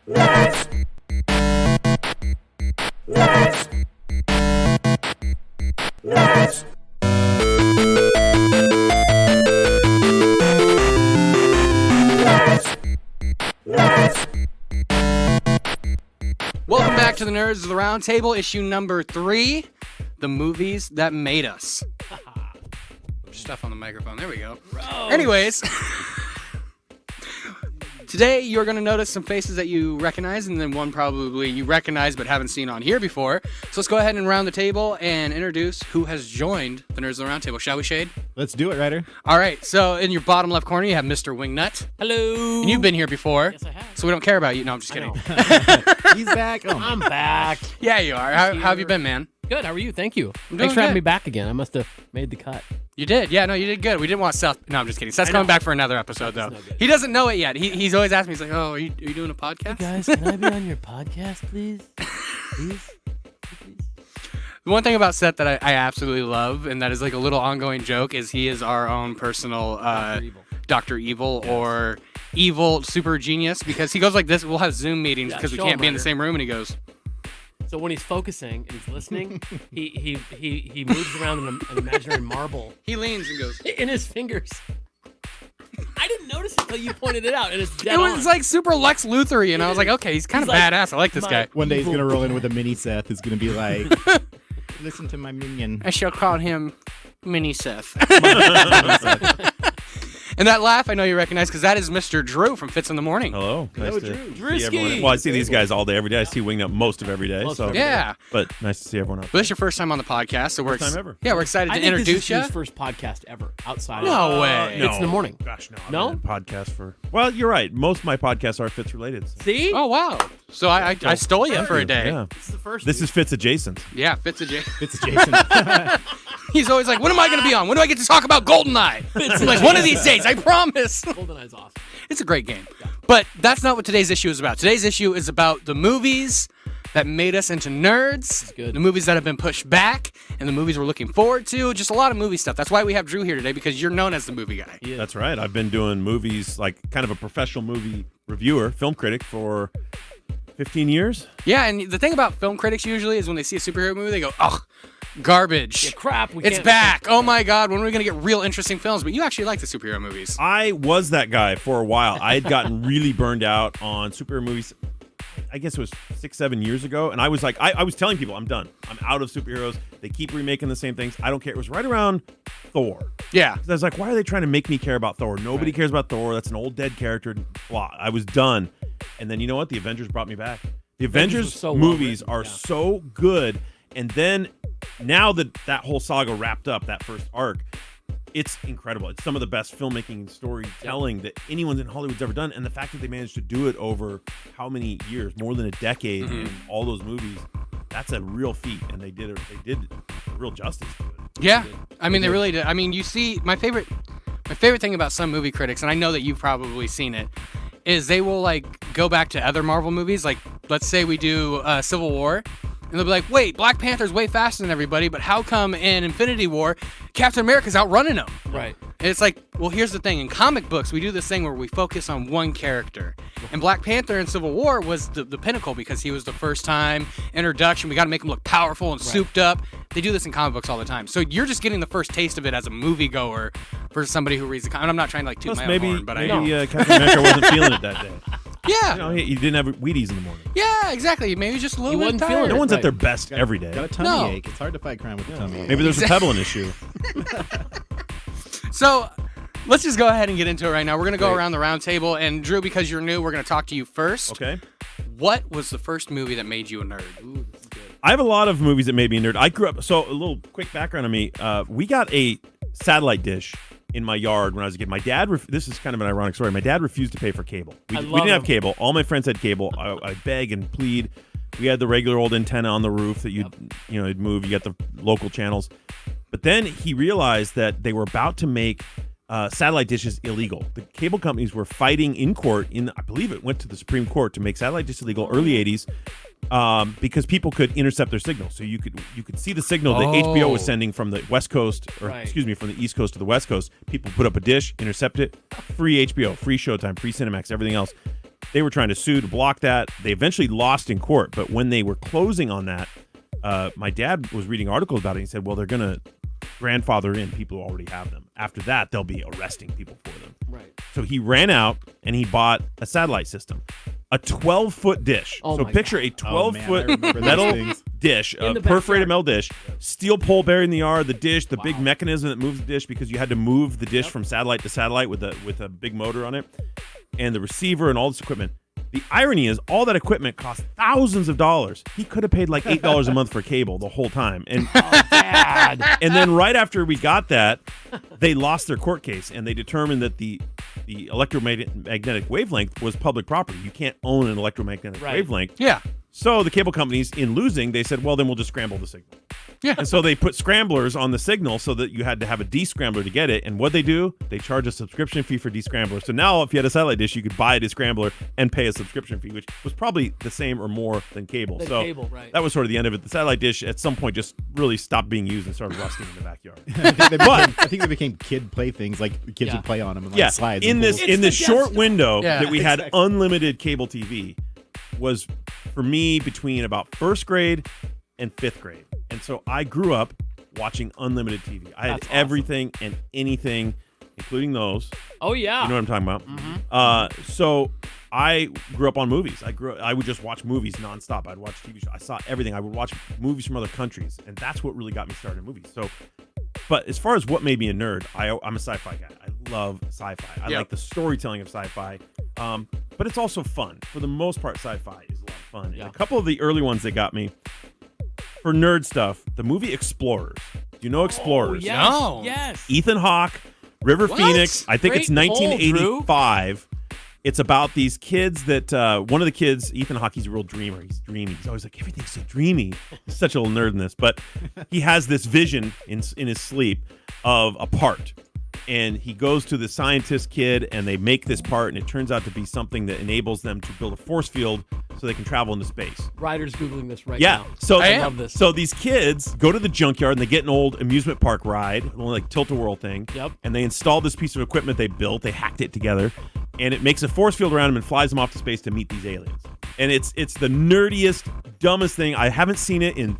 Nerds. Nerds. Nerds. Welcome back to the Nerds of the Roundtable, issue number 3, the movies that made us. Stuff on the microphone. There we go. Gross. Anyways, today you're going to notice some faces that you recognize, and then one probably you recognize but haven't seen on here before. So let's go ahead and round the table and introduce who has joined the Nerds of the Roundtable. Shall we, Shade? Let's do it, Ryder. All right. So in your bottom left corner, you have Mr. Wingnut. Hello. And you've been here before. Yes, I have. So we don't care about you. No, I'm just kidding. He's back. Oh, I'm back. Yeah, you are. How have you been, man? Good. How are you? Thank you. I'm Thanks doing for having good. me back again. I must have made the cut. You did. Yeah, no, you did good. We didn't want Seth. No, I'm just kidding. Seth's I know. coming back for another episode, though. no good. He doesn't know it yet. He's always asking me, he's like, oh, are you doing a podcast? Guys, can I be on your podcast, please? Please? The one thing about Seth that I absolutely love, and that is like a little ongoing joke, is he is our own personal Dr. Evil or evil super genius, because he goes like this. We'll have Zoom meetings because we show can't him, be in the Ryder. same room, and he goes, So when he's focusing and he's listening, he moves around an imaginary marble he leans and goes. in his fingers. I didn't notice it until you pointed it out, and it's dead It was on. like super Lex Luthor-y, and I was like, okay, he's kind of He's like, badass. I like this my- guy. one day he's going to roll in with a mini Seth who's going to be like, listen to my minion. I shall call him Mini Seth. And that laugh I know you recognize, because that is Mr. Drew from Fits in the Morning. Hello. Hello, Nice to Drew. see everyone. Drewski. Well, I see these guys all day, every day. I see Wingnut most of every day. Most So, of every Yeah. but nice to see everyone out But this is your first time on the podcast, so we're First time ever. Yeah, we're excited I to think this introduce is you. Drew's first podcast ever outside. No of, way. It's in the morning. Gosh, no. I've No? been in podcast for. Well, you're right. Most of my podcasts are Fitz related. So. See? Oh wow! So I stole you for a day. Yeah. This is the first. This is Fitz adjacent. Yeah, Fitz a J. It's Jason. He's always like, "When am I going to be on? When do I get to talk about GoldenEye?" I'm like, one of these days, I promise. GoldenEye's awesome. It's a great game, but that's not what today's issue is about. Today's issue is about the movies that made us into nerds, good. the movies that have been pushed back, and the movies we're looking forward to. Just a lot of movie stuff. That's why we have Drew here today, because you're known as the movie guy. Yeah. That's right. I've been doing movies, like kind of a professional movie reviewer, film critic for 15 years. Yeah, and the thing about film critics usually is when they see a superhero movie, they go, "Ugh, garbage." Yeah, crap. We It's can't- back. Oh my God, when are we going to get real interesting films? But you actually like the superhero movies. I was that guy for a while. I had gotten really burned out on superhero movies. I guess it was 6-7 years ago, and I was like, I was telling people, I'm done. I'm out of superheroes. They keep remaking the same things. I don't care. It was right around Thor. Yeah. I was like, why are they trying to make me care about Thor? Nobody cares about Thor. That's an old dead character. Blah. I was done. And then you know what? The Avengers brought me back. The Avengers Avengers was so well movies written, are yeah. so good. And then now that that whole saga wrapped up, that first arc, it's incredible. It's some of the best filmmaking and storytelling that anyone in Hollywood's ever done. And the fact that they managed to do it over how many years, more than a decade, in all those movies, that's a real feat. And they did real justice to it. Yeah. I mean, they really did. I mean, you see, my favorite thing about some movie critics, and I know that you've probably seen it, is they will like go back to other Marvel movies. Like, let's say we do Civil War, and they'll be like, wait, Black Panther's way faster than everybody, but how come in Infinity War, Captain America's outrunning him? Right. And it's like, well, here's the thing. In comic books, we do this thing where we focus on one character. And Black Panther in Civil War was the pinnacle because he was the first time introduction. We got to make him look powerful and souped up. They do this in comic books all the time. So you're just getting the first taste of it as a moviegoer versus somebody who reads the comic. I'm not trying to like toot Plus, my own maybe, horn, but maybe I know. Captain America wasn't feeling it that day. Yeah. You know, he didn't have Wheaties in the morning. Yeah, exactly. Maybe just a little He bit wasn't tired. feeling No it. one's Right. at their best every day. Got a tummy No. ache. It's hard to fight crime with a tummy ache. Maybe there's a Pebblin issue. So let's just go ahead and get into it right now. We're going to go Great. around the round table. And Drew, because you're new, we're going to talk to you first. Okay. What was the first movie that made you a nerd? Ooh, this is good. I have a lot of movies that made me a nerd. I grew up. So a little quick background on me. We got a satellite dish in my yard when I was a kid. My dad. This is kind of an ironic story. My dad refused to pay for cable. We I didn't love have him. cable. All my friends had cable. I beg and plead. We had the regular old antenna on the roof that you'd move. You got the local channels. But then he realized that they were about to make satellite dishes illegal. The cable companies were fighting in court. I believe it went to the Supreme Court to make satellite dishes illegal early 80s because people could intercept their signal. So you could see the signal that HBO was sending from the West Coast, or Right. excuse me, from the East Coast to the West Coast. People put up a dish, intercept it, free HBO, free Showtime, free Cinemax, everything else. they were trying to sue to block that. They eventually lost in court, but when they were closing on that, my dad was reading articles about it. And he said, well, they're going to grandfather in people who already have them. After that, they'll be arresting people for them. Right. So he ran out and he bought a satellite system, a 12-foot dish. Oh so my picture God. a 12-foot remember those metal things. dish, In a the perforated backyard. metal dish, steel pole buried in the yard, the dish, the big Wow. mechanism that moves the dish because you had to move the dish Yep. from satellite to satellite with a big motor on it, and the receiver and all this equipment. The irony is all that equipment cost thousands of dollars. He could have paid like $8 a month for cable the whole time. And Dad. and then right after we got that, they lost their court case and they determined that the electromagnetic wavelength was public property. You can't own an electromagnetic Right. wavelength. Yeah. So the cable companies, in losing, they said, well, then we'll just scramble the signal. Yeah. And so they put scramblers on the signal so that you had to have a descrambler to get it. And what they do, they charge a subscription fee for descrambler. So now if you had a satellite dish, you could buy a descrambler and pay a subscription fee, which was probably the same or more than cable. Than so cable, right. that was sort of the end of it. The satellite dish at some point just really stopped being used and started rusting in the backyard. I think they became kid playthings. Like kids Yeah. would play on them and like Yeah, slides. in and this pools. in this the Death short Star. window Yeah, that we had exactly. unlimited cable TV was for me between about first grade and fifth grade, and so I grew up watching unlimited TV. I had That's awesome. everything and anything, including those. Oh yeah. You know what I'm talking about? So I grew up on movies. I would just watch movies nonstop. I'd watch TV shows. I saw everything. I would watch movies from other countries, and that's what really got me started in movies. So, but as far as what made me a nerd, I'm a sci-fi guy. I love sci-fi. I Yep. like the storytelling of sci-fi, but it's also fun. For the most part, sci-fi is a lot of fun. Yeah. And a couple of the early ones that got me for nerd stuff, the movie Explorers. Do you know Explorers? Oh, yes. No. Yes. Ethan Hawke, River What? Phoenix. I think it's Great pull, 1985. It's about these kids that one of the kids, Ethan Hawke, he's a real dreamer. He's dreamy. He's always like, everything's so dreamy. He's such a little nerd in this, but he has this vision in his sleep of a part. And he goes to the scientist kid and they make this part, and it turns out to be something that enables them to build a force field so they can travel into space. Ryder's googling this right Yeah. now. So I love this. So these kids go to the junkyard and they get an old amusement park ride, a little like tilt-a-whirl thing. Yep. And they install this piece of equipment they built. They hacked it together, and it makes a force field around them and flies them off to space to meet these aliens. And it's the nerdiest, dumbest thing. I haven't seen it in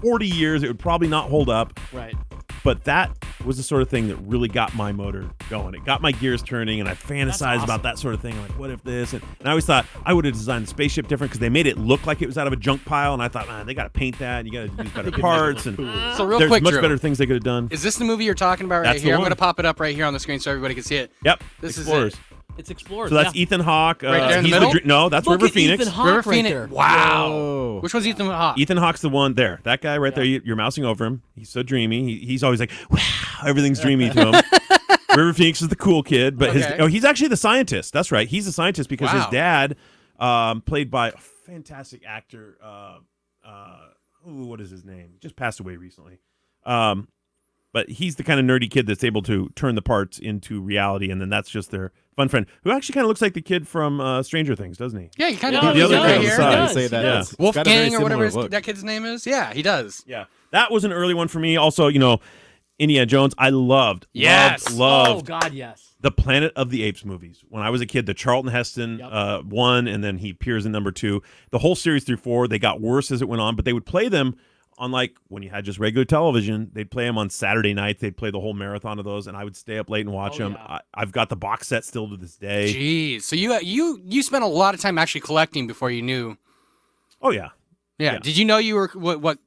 40 years. It would probably not hold up. Right. But that was the sort of thing that really got my motor going. It got my gears turning, and I fantasized awesome. about that sort of thing. Like, what if this? And I always thought I would have designed the spaceship different because they made it look like it was out of a junk pile. And I thought, man, they got to paint that, and you got to use better parts. And So real there's quick, much Drew, better things they could have done. is this the movie you're talking about right That's the here? I'm one. going to pop it up right here on the screen so everybody can see it. Yep. This is Explorers. it. It's Explorers. So that's yeah. Ethan Hawke. Right there in the he's middle? No, that's Look River at Phoenix. Ethan Hawke River right Phoenix. there. Wow. Whoa. Which one's Ethan Hawke? Ethan Hawke's the one there. That guy right there, you're mousing over him. He's so dreamy. He's always like, wow, everything's dreamy to him. River Phoenix is the cool kid, but Okay. he's actually the scientist. That's right. He's the scientist because his Wow. dad, played by a fantastic actor, what is his name? Just passed away recently. But he's the kind of nerdy kid that's able to turn the parts into reality, and then that's just their fun friend, who actually kind of looks like the kid from Stranger Things, doesn't he? Yeah, you kind of Yeah, do. the He's other right guy here. on the Say that. Yeah. It's got a very Wolfgang or whatever similar look. that kid's name is. Yeah, he does. Yeah. That was an early one for me. Also, Indiana Jones, I loved. Yes. Loved Oh God, yes. the Planet of the Apes movies. When I was a kid, the Charlton Heston one, and then he appears in number 2. The whole series through 4, they got worse as it went on, but they would play them on, like, when you had just regular television. They'd play them on Saturday nights. They'd play the whole marathon of those, and I would stay up late and watch them. yeah. I've got the box set still to this day. Jeez. So you spent a lot of time actually collecting before you knew. Oh, yeah. Yeah. Yeah. Did you know you were what?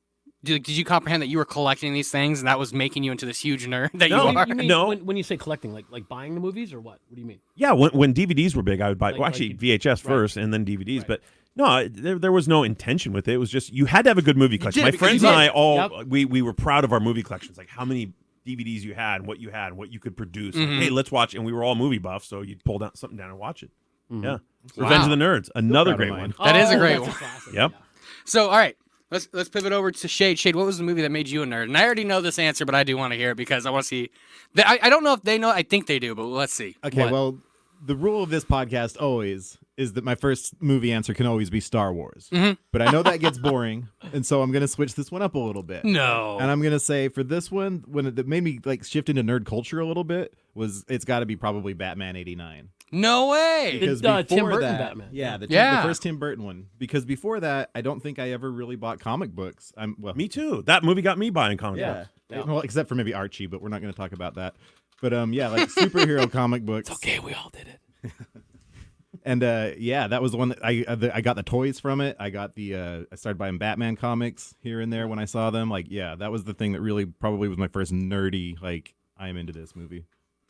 Did you comprehend that you were collecting these things and that was making you into this huge nerd that No. you are? You mean No. when you say collecting, like buying the movies or what? What do you mean? Yeah, when DVDs were big, I would buy, Like actually you- VHS right. first and then DVDs, Right. but no, there was no intention with it. It was just, you had to have a good movie collection. did, My because friends you and did. I all, Yep. we were proud of our movie collections, like how many DVDs you had and what you could produce. Like, Mhm. hey, let's watch, and we were all movie buffs, so you'd pull down something down and watch it. Mm-hmm. Yeah. Wow. Revenge of the Nerds, another proud of great mine. one. That is a Oh, great that's one. classic, Yep. yeah. So all right, let's pivot over to Shade. Shade, what was the movie that made you a nerd? And I already know this answer, but I do want to hear it because I want to see. I don't know if they know. I think they do, but let's see. Okay, What? well, the rule of this podcast always is that my first movie answer can always be Star Wars. Mhm. But I know that gets boring, and so I'm going to switch this one up a little bit. No. And I'm going to say for this one, when it made me like shift into nerd culture a little bit, it's got to be probably Batman 89. No way. The- Because Tim before Burton that, Batman. yeah, the Yeah. first Tim Burton one. Because before that, I don't think I ever really bought comic books. Me too. That movie got me buying comic Yeah. books. Yeah. Well, except for maybe Archie, but we're not going to talk about that. But yeah, like superhero comic books. It's okay, we all did it. And yeah, that was the one that I got the toys from it. I got the I started buying Batman comics here and there when I saw them. Like, yeah, that was the thing that really probably was my first nerdy, like, I am into this movie.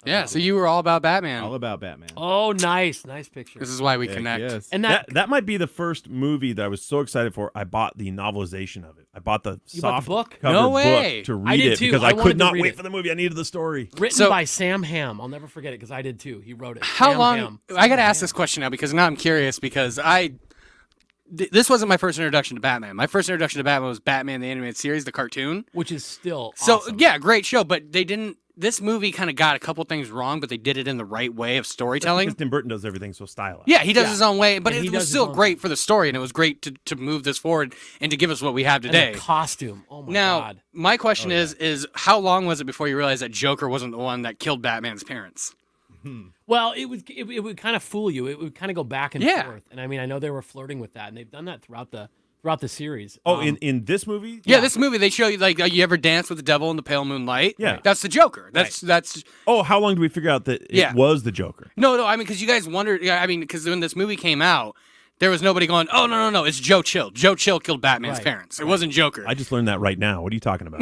Yeah, so you were all about Batman. All about Batman. Oh, nice picture. This is why we Heck connect. yes. And That might be the first movie that I was so excited for. I bought the novelization of it. I bought the You bought soft the book? cover No way. book to I read did it too. because I I wanted could to not read wait it. for the movie. I needed the story. written So- by Sam Hamm. I'll never forget it because I did too. He wrote it. How Sam long? Hamm. I got to ask this question now because now I'm curious because this wasn't my first introduction to Batman. My first introduction to Batman was Batman the Animated Series, the cartoon. Which is still So awesome. yeah, great show, but they didn't. This movie kind of got a couple things wrong, but they did it in the right way of storytelling. Because Tim Burton does everything so stylized. Yeah, he does Yeah. his own way, but And he it does was his still own great for the story, and it was great to move this forward and to give us what we have And today. the costume. Oh my Now, god. my question is how long was it before you realized that Joker wasn't the one that killed Batman's parents? Well, it would kind of fool you. It would kind of go back and Yeah. forth. And I mean, I know they were flirting with that, and they've done that throughout the series. Oh, in this movie? Yeah, this movie they show you like you ever dance with the devil in the pale moonlight? Yeah. that's the Joker. That's Oh, how long do we figure out that Yeah. it was the Joker? no. I mean, because you guys wondered. Yeah, I mean, because when this movie came out, there was nobody going, "Oh no, it's Joe Chill. Joe Chill killed Batman's Right. parents. It wasn't Joker." I just learned that right now. What are you talking about?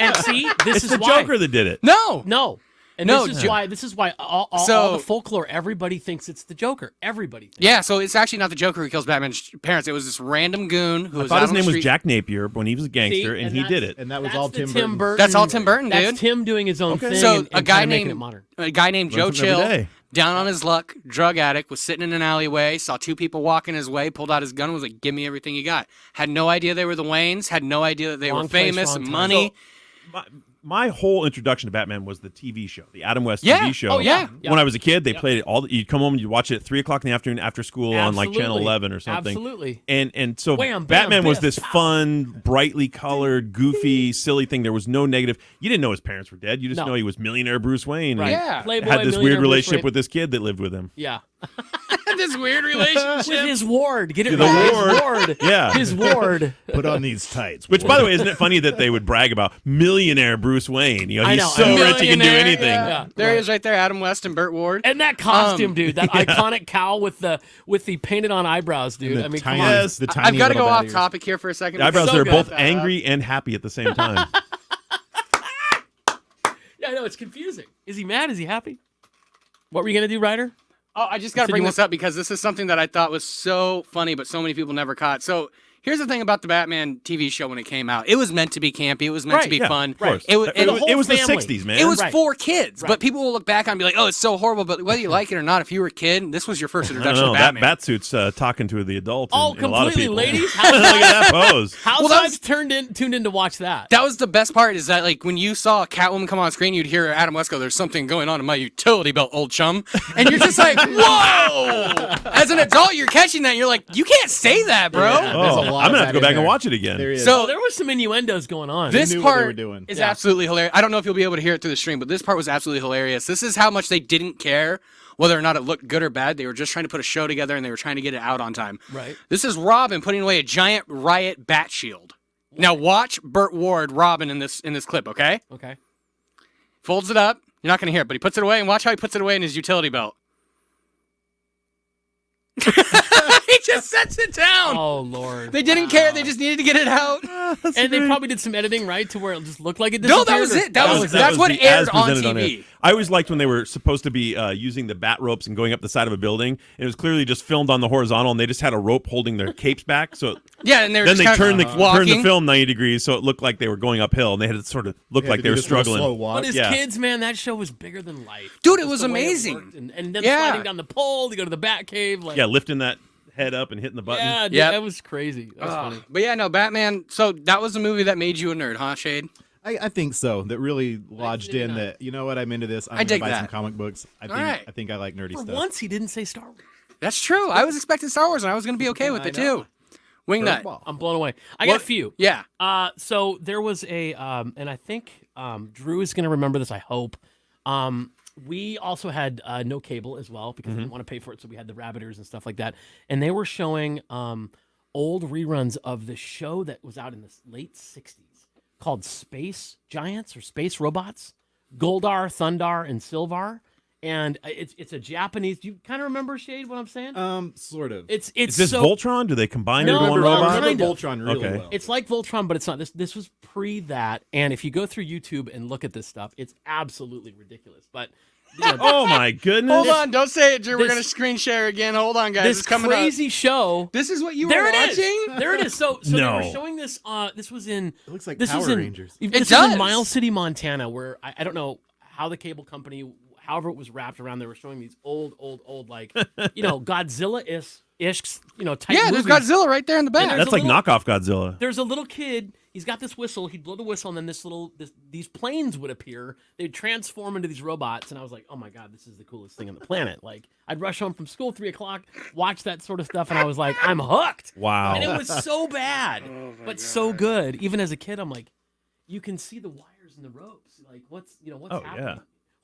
And see, this It's is the why. Joker that did it. No, No. And No, this is Jo- why. This is why all So- the folklore. Everybody thinks it's the Joker. Everybody. Thinks. Yeah, so it's actually not the Joker who kills Batman's parents. It was this random goon who I was thought out his on the name was street. Jack Napier when he was a gangster, See, and and he did that's- it. And that was That's all the Tim Burton. That's all Tim Burton, That's dude. Tim doing his own Okay. thing. So and a guy kinda making it named modern. Joe something every Chill, day. down on his luck, drug addict, was sitting in an alleyway, saw two people walking his way, pulled out his gun, was like, "Give me everything you got." Had no idea they were the Waynes. Had no idea that they Wrong were place, famous wrong and time. money. My whole introduction to Batman was the TV show, the Adam West Yeah. TV show. Oh, yeah. When I was a kid, they played it all. You'd come home and you'd watch it at 3:00 in the afternoon after school on like Channel Absolutely. 11 or something. Absolutely. And so Wham, bam, Batman was biff, this fun, brightly colored, goofy, silly thing. There was no negative. You didn't know his parents were dead. You just No. know he was millionaire Bruce Wayne. Right. And Yeah. Playboy, had this millionaire weird Bruce relationship Wayne. with this kid that lived with him. Yeah. This weird relationship. With his ward. Get it The right. ward. His ward. Yeah. His ward. Put on these tights. Which, by the way, isn't it funny that they would brag about millionaire Bruce Wayne? You know, I he's know, so I know. rich he can do Millionaire, anything. yeah. Yeah, There he right. is right there, Adam West and Burt Ward. And that costume, dude, that iconic cowl with the painted on eyebrows, dude. The I mean, tiny, come on. Yes. the tiny I've got to little go bat off ears. topic here for a second. The eyebrows, So they're good. both That up. angry and happy at the same time. Yeah, I know it's confusing. Is he mad? Is he happy? What were you gonna do, Ryder? Oh, I just got to So bring you this up because this is something that I thought was so funny, but so many people never caught. So here's the thing about the Batman TV show when it came out. It was meant to be campy. It was meant to Right, be Yeah, fun. of course. It was, It was, whole it was the family. 60s, man. it was Right. for kids, Right. but people will look back and be like, "Oh, it's so horrible." But whether you like it or not, if you were a kid, this was your first I don't introduction know. to That Batman. Batsuit's talking to the adult. Oh, in a lot of completely, people. ladies. Look at that pose. Housewives tuned in to watch that. That was the best part. Is that like when you saw Catwoman come on screen, you'd hear Adam West go, "There's something going on in my utility belt, old chum," and you're just like, "Whoa!" As an adult, you're catching that. And you're like, "You can't say that, bro." Yeah. There's a Oh, lot I'm of gonna have to that go in back and there. watch it again. There he is. So- Oh, there was some innuendos going on. This knew what they part were doing. is Yeah. absolutely hilarious. I don't know if you'll be able to hear it through the stream, but this part was absolutely hilarious. This is how much they didn't care whether or not it looked good or bad. They were just trying to put a show together and they were trying to get it out on time. Right. This is Robin putting away a giant riot bat shield. Now watch Burt Ward Robin in this clip, okay? Okay. Folds it up. You're not going to hear it, but he puts it away, and watch how he puts it away in his utility belt. He just sets it down. Oh Lord. They didn't care. They just needed to get it out. And they probably did some editing, right, to where it just looked like it No, disappeared. that was or- it. That's was what the aired as on presented TV. air. I always liked when they were supposed to be using the bat ropes and going up the side of a building. And it was clearly just filmed on the horizontal, and they just had a rope holding their capes back. So Yeah, and they were then just they turned the walking. film 90 degrees, so it looked like they were going uphill, and they had to sort of look Yeah, like to they do were this little struggling. Slow walk. But as Yeah. kids, man, that show was bigger than life. Dude, it Just was the way amazing. worked. And them Yeah. sliding down the pole to go to the bat cave. Like, Yeah, lifting that head up and hitting the button. yeah, dude, Yep. that was crazy. That was funny. But yeah, no, Batman. So that was the movie that made you a nerd, huh, Shade? I think so. That really lodged in 1989. that, you know what, I'm into this. I'm I going dig to buy some that. comic books. I think right. I think I like nerdy For stuff. once, he didn't say Star Wars. That's true. I was expecting Star Wars, and I was going to be okay with it too. Wingnut. Curveball. I'm blown away. I got a few. Yeah. So there was a, and I think Drew is going to remember this. I hope. We also had no cable as well because we Mm-hmm. didn't want to pay for it, so we had the Rabbiters and stuff like that. And they were showing old reruns of the show that was out in the late 60s called Space Giants or Space Robots, Goldar, Thundar, and Silvar. And it's a Japanese. Do you kind of remember, Shade, what I'm saying? Sort of. It's Is this so, Voltron? Do they combine No, into one no, robot? kind I of. remember Voltron really Okay. well. It's like Voltron, but it's not. This was pre that. And if you go through YouTube and look at this stuff, it's absolutely ridiculous. But you know, Oh my goodness! Hold on, don't say it, Drew. We're this- gonna screen share again. Hold on, guys. this It's coming crazy show. up. This is what you There were it is. watching? There it is. So No. they were showing this. This was in. It looks like This Power was in. Rangers. This It was does. in Miles City, Montana, where I don't know how the cable company, however it was wrapped around, they were showing these old like Godzilla-ish type Yeah, there's movies. Godzilla right there in the back. there's That's a like little- knockoff Godzilla. There's a little kid. He's got this whistle. He'd blow the whistle, and then these planes would appear. They'd transform into these robots, and I was like, "Oh my god, this is the coolest thing on the planet!" Like, I'd rush home from school 3:00, watch that sort of stuff, and I was like, "I'm hooked." Wow. And it was so bad, but so good. Even as a kid, I'm like, you can see the wires and the ropes. Like, what's Oh, happening? yeah.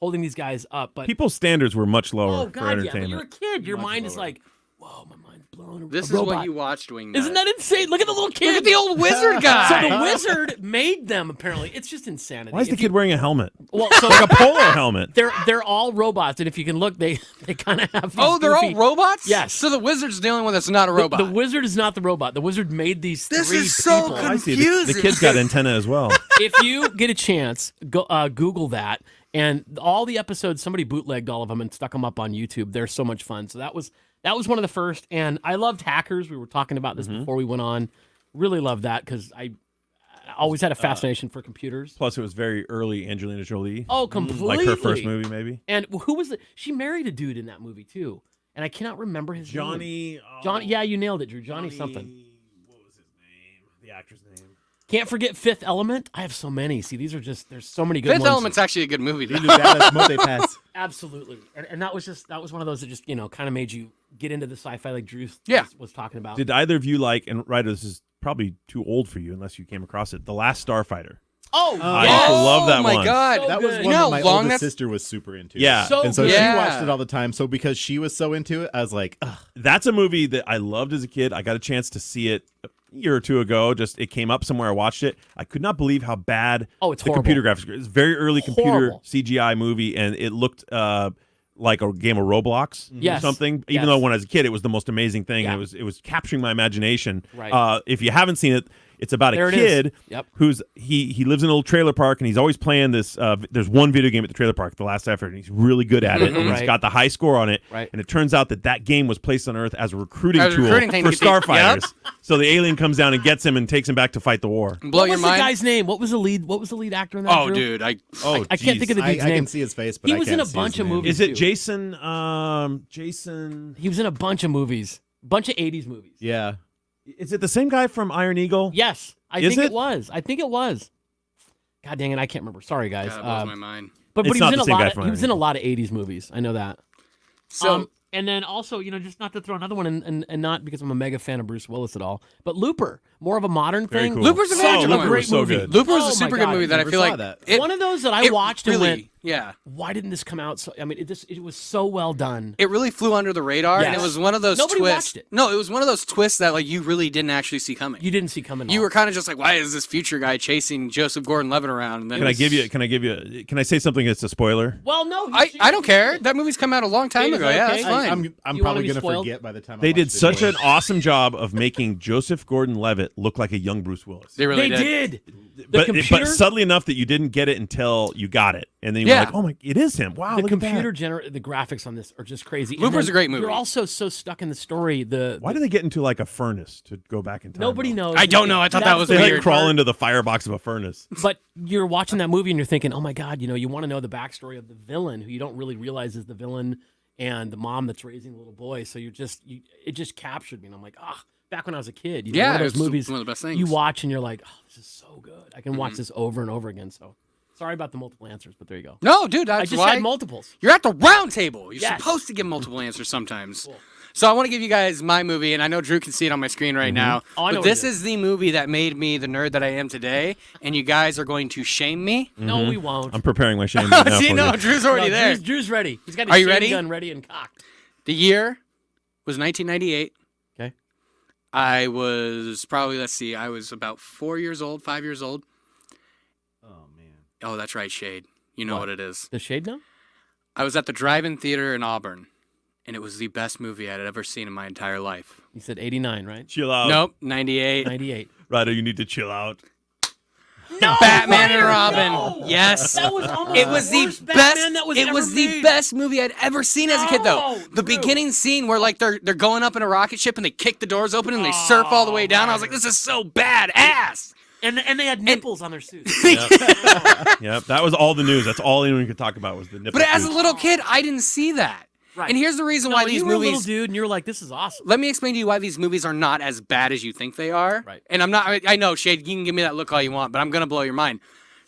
Holding these guys up, but People's standards were much lower oh for god, yeah. When entertainment. you're a kid, your Much mind is lower. like, "Whoa, my mind's blown." This a is what robot. you watched, Wingnut. Isn't that insane? Look at the little kid. Look at the old wizard guy. So the wizard made them. Apparently, it's just insanity. Why is the If kid wearing a helmet? Well, so Like a polo helmet. they're all robots, and if you can look, they kind of have. These Oh, they're all goofy- robots? Yes. So the wizard's the only one that's not a robot. The wizard is not the robot. The wizard made these This three is so people. I see. The confusing. kid's got antenna as well. If you get a chance, go Google that, and all the episodes. Somebody bootlegged all of them and stuck them up on YouTube. They're so much fun. So that was one of the first, and I loved Hackers. We were talking about this before we went on. Really loved that because I always had a fascination for computers. Plus, it was very early Angelina Jolie. Oh, completely. Like her first movie, maybe. And who was she married a dude in that movie too, and I cannot remember his name. Johnny. Johnny, yeah, you nailed it, Drew. Johnny something. What was his name? The actor's name. Can't forget Fifth Element. I have so many. See, these are just there's so many good Fifth ones. Element's actually a good movie. Though. Badass Mote Pass. Absolutely, and that was one of those that just kind of made you get into the sci-fi like Drew was talking about. Did either of you like? And Ryder, this is probably too old for you unless you came across it. The Last Starfighter. I used to love that Oh my one. god. So That was good. one You know that my how long oldest that's- sister was super into. Yeah. So and so good. she Yeah. watched it all the time. So because she was so into it, I was like, ugh. That's a movie that I loved as a kid. I got a chance to see it a year or two ago. Just it came up somewhere. I watched it. I could not believe how bad It's the horrible. computer graphics were. It's a very early computer Horrible. CGI movie, and it looked like a game of Roblox or Yes. something. Yes. Even though when I was a kid, it was the most amazing thing. Yeah. And it was capturing my imagination. Right. If you haven't seen it, it's about There a it is. kid Yep. who's he lives in a little trailer park, and he's always playing this. There's one video game at the trailer park, The Last Effort, and he's really good at it. And he's Right. got the high score on it. Right. And it turns out that game was placed on Earth as a recruiting As a tool recruiting thing for to get- starfighters. So the alien comes down and gets him and takes him back to fight the war. Blow What your was the mind. guy's name? What was the lead actor in that? Oh, Drew? dude. I can't think of the I dude's name. can see his face, but He I was can't in a see bunch his of name. movies. Is it too. Jason? Jason. He was in a bunch of movies, bunch of '80s movies. Yeah. Is it the same guy from Iron Eagle? Yes, I Is think it? it was. I think it was. God dang it, I can't remember. Sorry, guys. God, it blows my mind. But It's he not was in the a same guy lot. from He was in a Iron lot of '80s movies. I know that. So And then also, just not to throw another one in, and not because I'm a mega fan of Bruce Willis at all, but Looper, more of a modern Very thing. cool. Looper's a Such magic a one. great so movie. good. Looper was Oh a my super God. good movie that I Never feel saw like that. One of those that I it watched really, and went, yeah. why didn't this come out? So I mean, it was so well done. It really flew under the radar, and it Yes. was one of those Nobody twists. watched it. No, it was one of those twists that like you really didn't actually see coming. You didn't see coming. You were kind of just like, why is this future guy chasing Joseph Gordon-Levitt around? And then Can I it's- give you? Can I say something that's a spoiler? well, no. I don't care. That movie's come out a long time Is ago. that Yeah, okay? that's fine. I'm You wanna probably be gonna spoiled? forget by the time They I did watched it such anyway. an awesome job of making Joseph Gordon-Levitt look like a young Bruce Willis. They really They did. The but computer, subtly enough that you didn't get it until you got it, and then you Yeah. were like, "Oh my, it is him!" Wow, the look at that. computer the graphics on this are just crazy. And Looper's then a great movie. You're also so stuck in the story. Why do they get into like a furnace to go back in time? Nobody though? knows. I don't know. I thought that was They the like weird. crawl into the firebox of a furnace. But you're watching that movie and you're thinking, oh my God, you want to know the backstory of the villain who you don't really realize is the villain and the mom that's raising the little boy. So it just captured me. And I'm like, back when I was a kid, Yeah, one of those it's movies one of the best things. you watch and you're like, oh, this is so good. I can watch this over and over again. So sorry about the multiple answers, but there you go. No, dude, I that's just why had multiples. you're at the round table. You're Yes. supposed to give multiple answers sometimes. Cool. So I want to give you guys my movie, and I know Drew can see it on my screen right now. Oh, I know but what this it is. is the movie that made me the nerd that I am today, and you guys are going to shame me. No, we won't. I'm preparing my shame right now See, for no, you. Drew's already No, there. Drew's ready. He's got his Are you shame ready? gun ready and cocked. The year was 1998. Okay. I was probably, I was about 5 years old. Oh man. Oh, that's right, Shade. You know what it is. The shade now? I was at the drive-in theater in Auburn, and it was the best movie I'd ever seen in my entire life. You said 89, right? Chill out. Nope, 98. 98. Ryder, you need to chill out. No, Batman and Ryder, Robin. no! Yes. That was almost It was the worst best. Batman that was It ever was the made. best movie I'd ever seen as a kid, though. No, The Drew. beginning scene where like they're going up in a rocket ship and they kick the doors open and they surf all the way down. I was like, this is so badass. And they had nipples on their suits. Yep, that was all the news. That's all anyone could talk about was the nipple. But as a suits. little kid, I didn't see that. Right. And here's the reason why these you were a little movies. dude, and you're like, this is awesome. Let me explain to you why these movies are not as bad as you think they are. Right. And I'm not. I know, Shade. You can give me that look all you want, but I'm gonna blow your mind.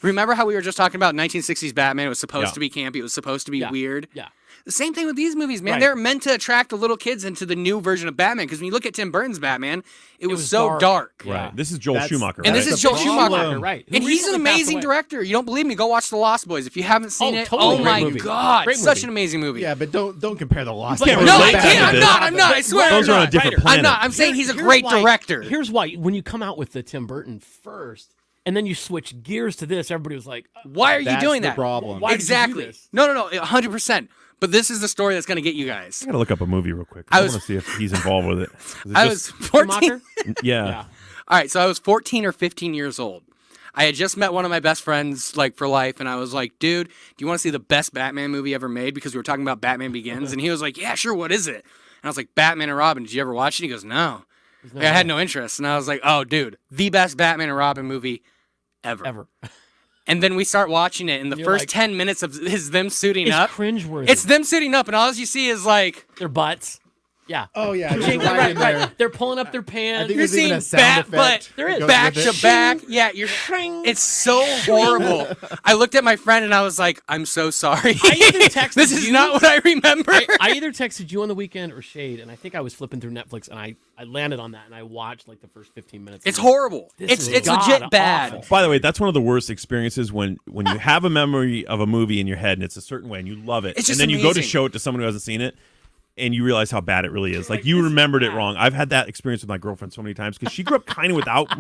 Remember how we were just talking about 1960s Batman? It was supposed Yeah. to be campy. It was supposed to be Yeah. weird. Yeah. The same thing with these movies, man. Right. They're meant to attract the little kids into the new version of Batman. Because when you look at Tim Burton's Batman, it was so dark. Yeah. Right. This is Joel That's- Schumacher. And right? this is the Joel problem. Schumacher. Right. Who And he's an recently passed amazing away. director. You don't believe me? Go watch The Lost Boys. If you haven't seen it, totally. oh Great my movie. God. Great Such movie. an amazing movie. Yeah, but don't compare the Lost. can't Boys No, to I relate can't. to I'm this. not. I'm not. I swear. Those I'm are on a not. different Ryder. planet. I'm not. I'm saying he's a Here's great why- director. Here's why. When you come out with the Tim Burton first, and then you switch gears to this, everybody was like, Why are you That's doing the that? problem. Why did you do Exactly. this? No, 100%. But this is the story that's going to get you guys. I gotta look up a movie real quick. I I was- want to see if he's involved with it. 'Cause it I just- was 14. Schumacher? yeah. Yeah. All right, so I was 14 or 15 years old. I had just met one of my best friends, like, for life, and I was like, dude, do you want to see the best Batman movie ever made? Because we were talking about Batman Begins, and he was like, yeah, sure, what is it? And I was like, Batman and Robin, did you ever watch it? He goes, no. Like, I had no interest. And I was like, oh, dude, the best Batman and Robin movie ever. Ever. And then we start watching it, and the You're first like- 10 minutes of is them suiting It's up. cringeworthy. It's them suiting up, and all you see is, like, their butts. Yeah. Oh yeah, there's Right, right, right, in there. right. They're pulling up their pants. I think you're there's even seeing a sound bat effect butt There is. that goes back with to it. back. Yeah, it's so horrible. I looked at my friend and I was like, I'm so sorry. I either texted This is you- not what I remember. I either texted you on the weekend or Shade, and I think I was flipping through Netflix, and I landed on that, and I watched like the first 15 minutes. It's I'm like, horrible. This It's is legit god bad. awful. By the way, that's one of the worst experiences when you have a memory of a movie in your head and it's a certain way and you love it, It's and just then you go to amazing. show it to someone who hasn't seen it, and you realize how bad it really is. Like you remembered it wrong. I've had that experience with my girlfriend so many times because she grew up kind of without.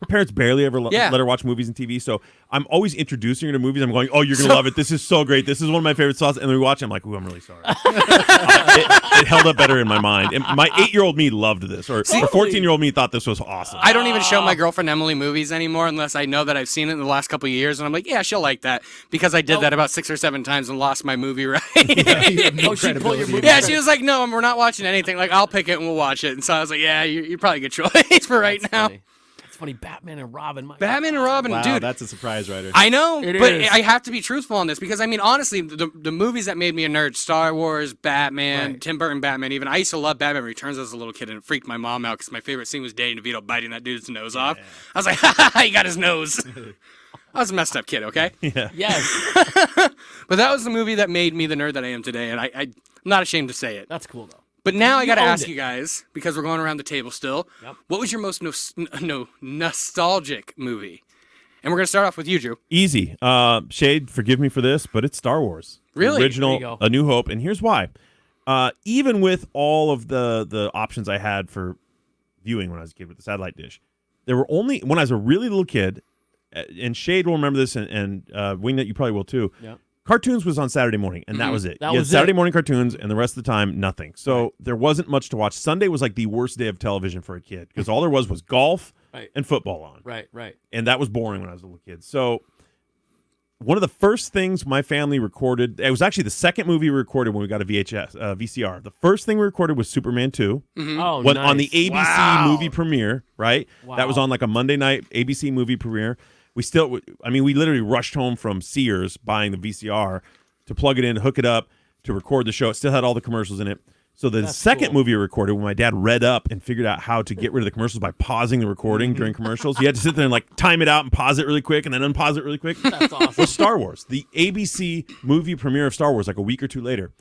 Her parents barely ever Yeah. let her watch movies and TV, so I'm always introducing her to movies. I'm going, "Oh, you're gonna love it. This is so great. This is one of my favorite songs." And then we watch it. I'm like, "Ooh, I'm really sorry." It held up better in my mind. And my 8-year-old me loved this, or the 14-year-old me thought this was awesome. I don't even show my girlfriend Emily movies anymore unless I know that I've seen it in the last couple of years, and I'm like, yeah, she'll like that because I did that about 6 or 7 times and lost my movie right. You have no Oh, she'd pull your credibility. movie Yeah, she was like, no, we're not watching anything. Like, I'll pick it and we'll watch it. And so I was like, yeah, you're probably a good choice for right That's now. funny. That's funny. Batman and Robin. My Batman and Robin, Wow, dude. that's a surprise, Ryder. I know, It but is. I have to be truthful on this because, I mean, honestly, the movies that made me a nerd, Star Wars, Batman, Right. Tim Burton Batman, even, I used to love Batman Returns as a little kid, and it freaked my mom out because my favorite scene was Danny DeVito biting that dude's nose off. I was like, ha ha ha, he got his nose. I was a messed up kid, okay? Yes, But that was the movie that made me the nerd that I am today, and I'm not ashamed to say it. that's cool though. But now I got to owned ask it. you guys, because we're going around the table still, Yep. what was your most nostalgic movie? And we're going to start off with you, Drew. Easy. Shade, forgive me for this, but it's Star Wars. The Really? There you original, go. A New Hope, and here's why. Even with all of the options I had for viewing when I was a kid with the satellite dish, there were only when I was a really little kid, and Shade will remember this, and Wingnut, you probably will too. Yeah. Cartoons was on Saturday morning, and that was it. That You had was Saturday it. morning cartoons, and the rest of the time, nothing. So there wasn't much to watch. Sunday was like the worst day of television for a kid because all there was golf Right. and football on. Right. Right. And that was boring when I was a little kid. So one of the first things my family recorded, it was actually the second movie we recorded when we got a VCR. The first thing we recorded was Superman 2 Oh, when, nice. on the ABC Wow. movie premiere, right? That was Wow. on like a Monday night ABC movie premiere. We literally rushed home from Sears buying the VCR to plug it in, hook it up, to record the show. It still had all the commercials in it. So the That's second cool. movie we recorded, when my dad read up and figured out how to get rid of the commercials by pausing the recording during commercials, you had to sit there and like time it out and pause it really quick and then unpause it really quick. That's awesome. Was Star Wars, the ABC movie premiere of Star Wars, like a week or two later.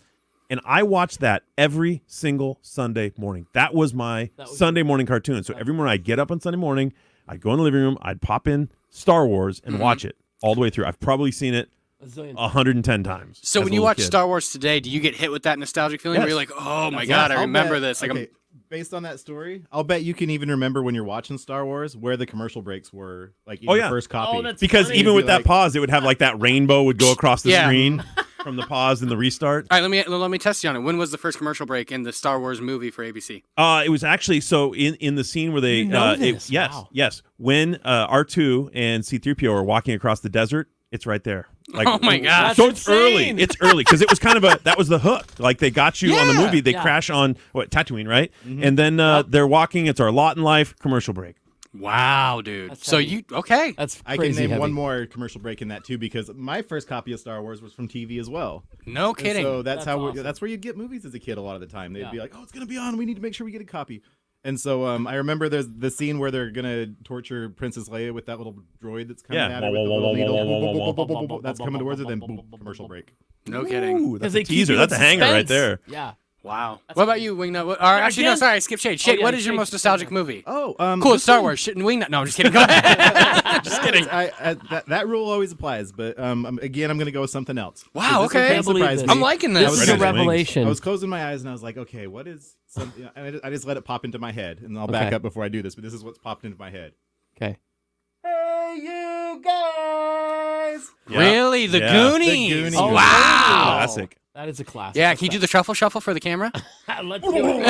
And I watched that every single Sunday morning. That was my Sunday morning cartoon. So every morning I'd get up on Sunday morning, I'd go in the living room, I'd pop in Star Wars and watch it all the way through. I've probably seen it 110 times. So when you watch Star Wars today, do you get hit with that nostalgic feeling where you're like, oh my God, I remember this? Like, okay, based on that story, I'll bet you can even remember when you're watching Star Wars where the commercial breaks were, like in the first copy. that's because funny. even with that pause, it would have like that rainbow would go across the screen from the pause and the restart. All right, let me test you on it. When was the first commercial break in the Star Wars movie for ABC? It was actually in the scene where they yes, when R2 and C-3PO are walking across the desert, it's right there. Like, oh my gosh! So it's early. It's early because it was kind of that was the hook. Like they got you on the movie. They crash on Tatooine, right? Mm-hmm. And then they're walking. It's our lot in life. Commercial break. Wow, dude. That's so heavy. That's I can name one more commercial break in that too because my first copy of Star Wars was from TV as well. No kidding. And so that's awesome. that's where you'd get movies as a kid a lot of the time. They'd be like, "Oh, it's gonna be on. We need to make sure we get a copy." And so I remember there's the scene where they're gonna torture Princess Leia with that little droid that's coming at her. With the little needle. That's coming towards her. Then boom, commercial break. No kidding. Ooh, that's a teaser. That's a hanger right there. Yeah. Wow. What about you, Wingnut? Actually, no, sorry, I skipped Shade. Shade, what is your most nostalgic movie? Oh, cool, Star Wars. Shit, Wingnut. No, I'm just kidding. Go ahead. Just kidding. That rule always applies, but again, I'm going to go with something else. Wow, okay. I'm liking this. This is a revelation. I was closing my eyes and I was like, okay, what is something? I just let it pop into my head, and I'll back up before I do this, but this is what's popped into my head. Okay. Hey, you guys! Really? The Goonies? The Goonies. Oh, wow. Classic. That is a classic. Yeah, can you do the truffle shuffle for the camera? Let's do it.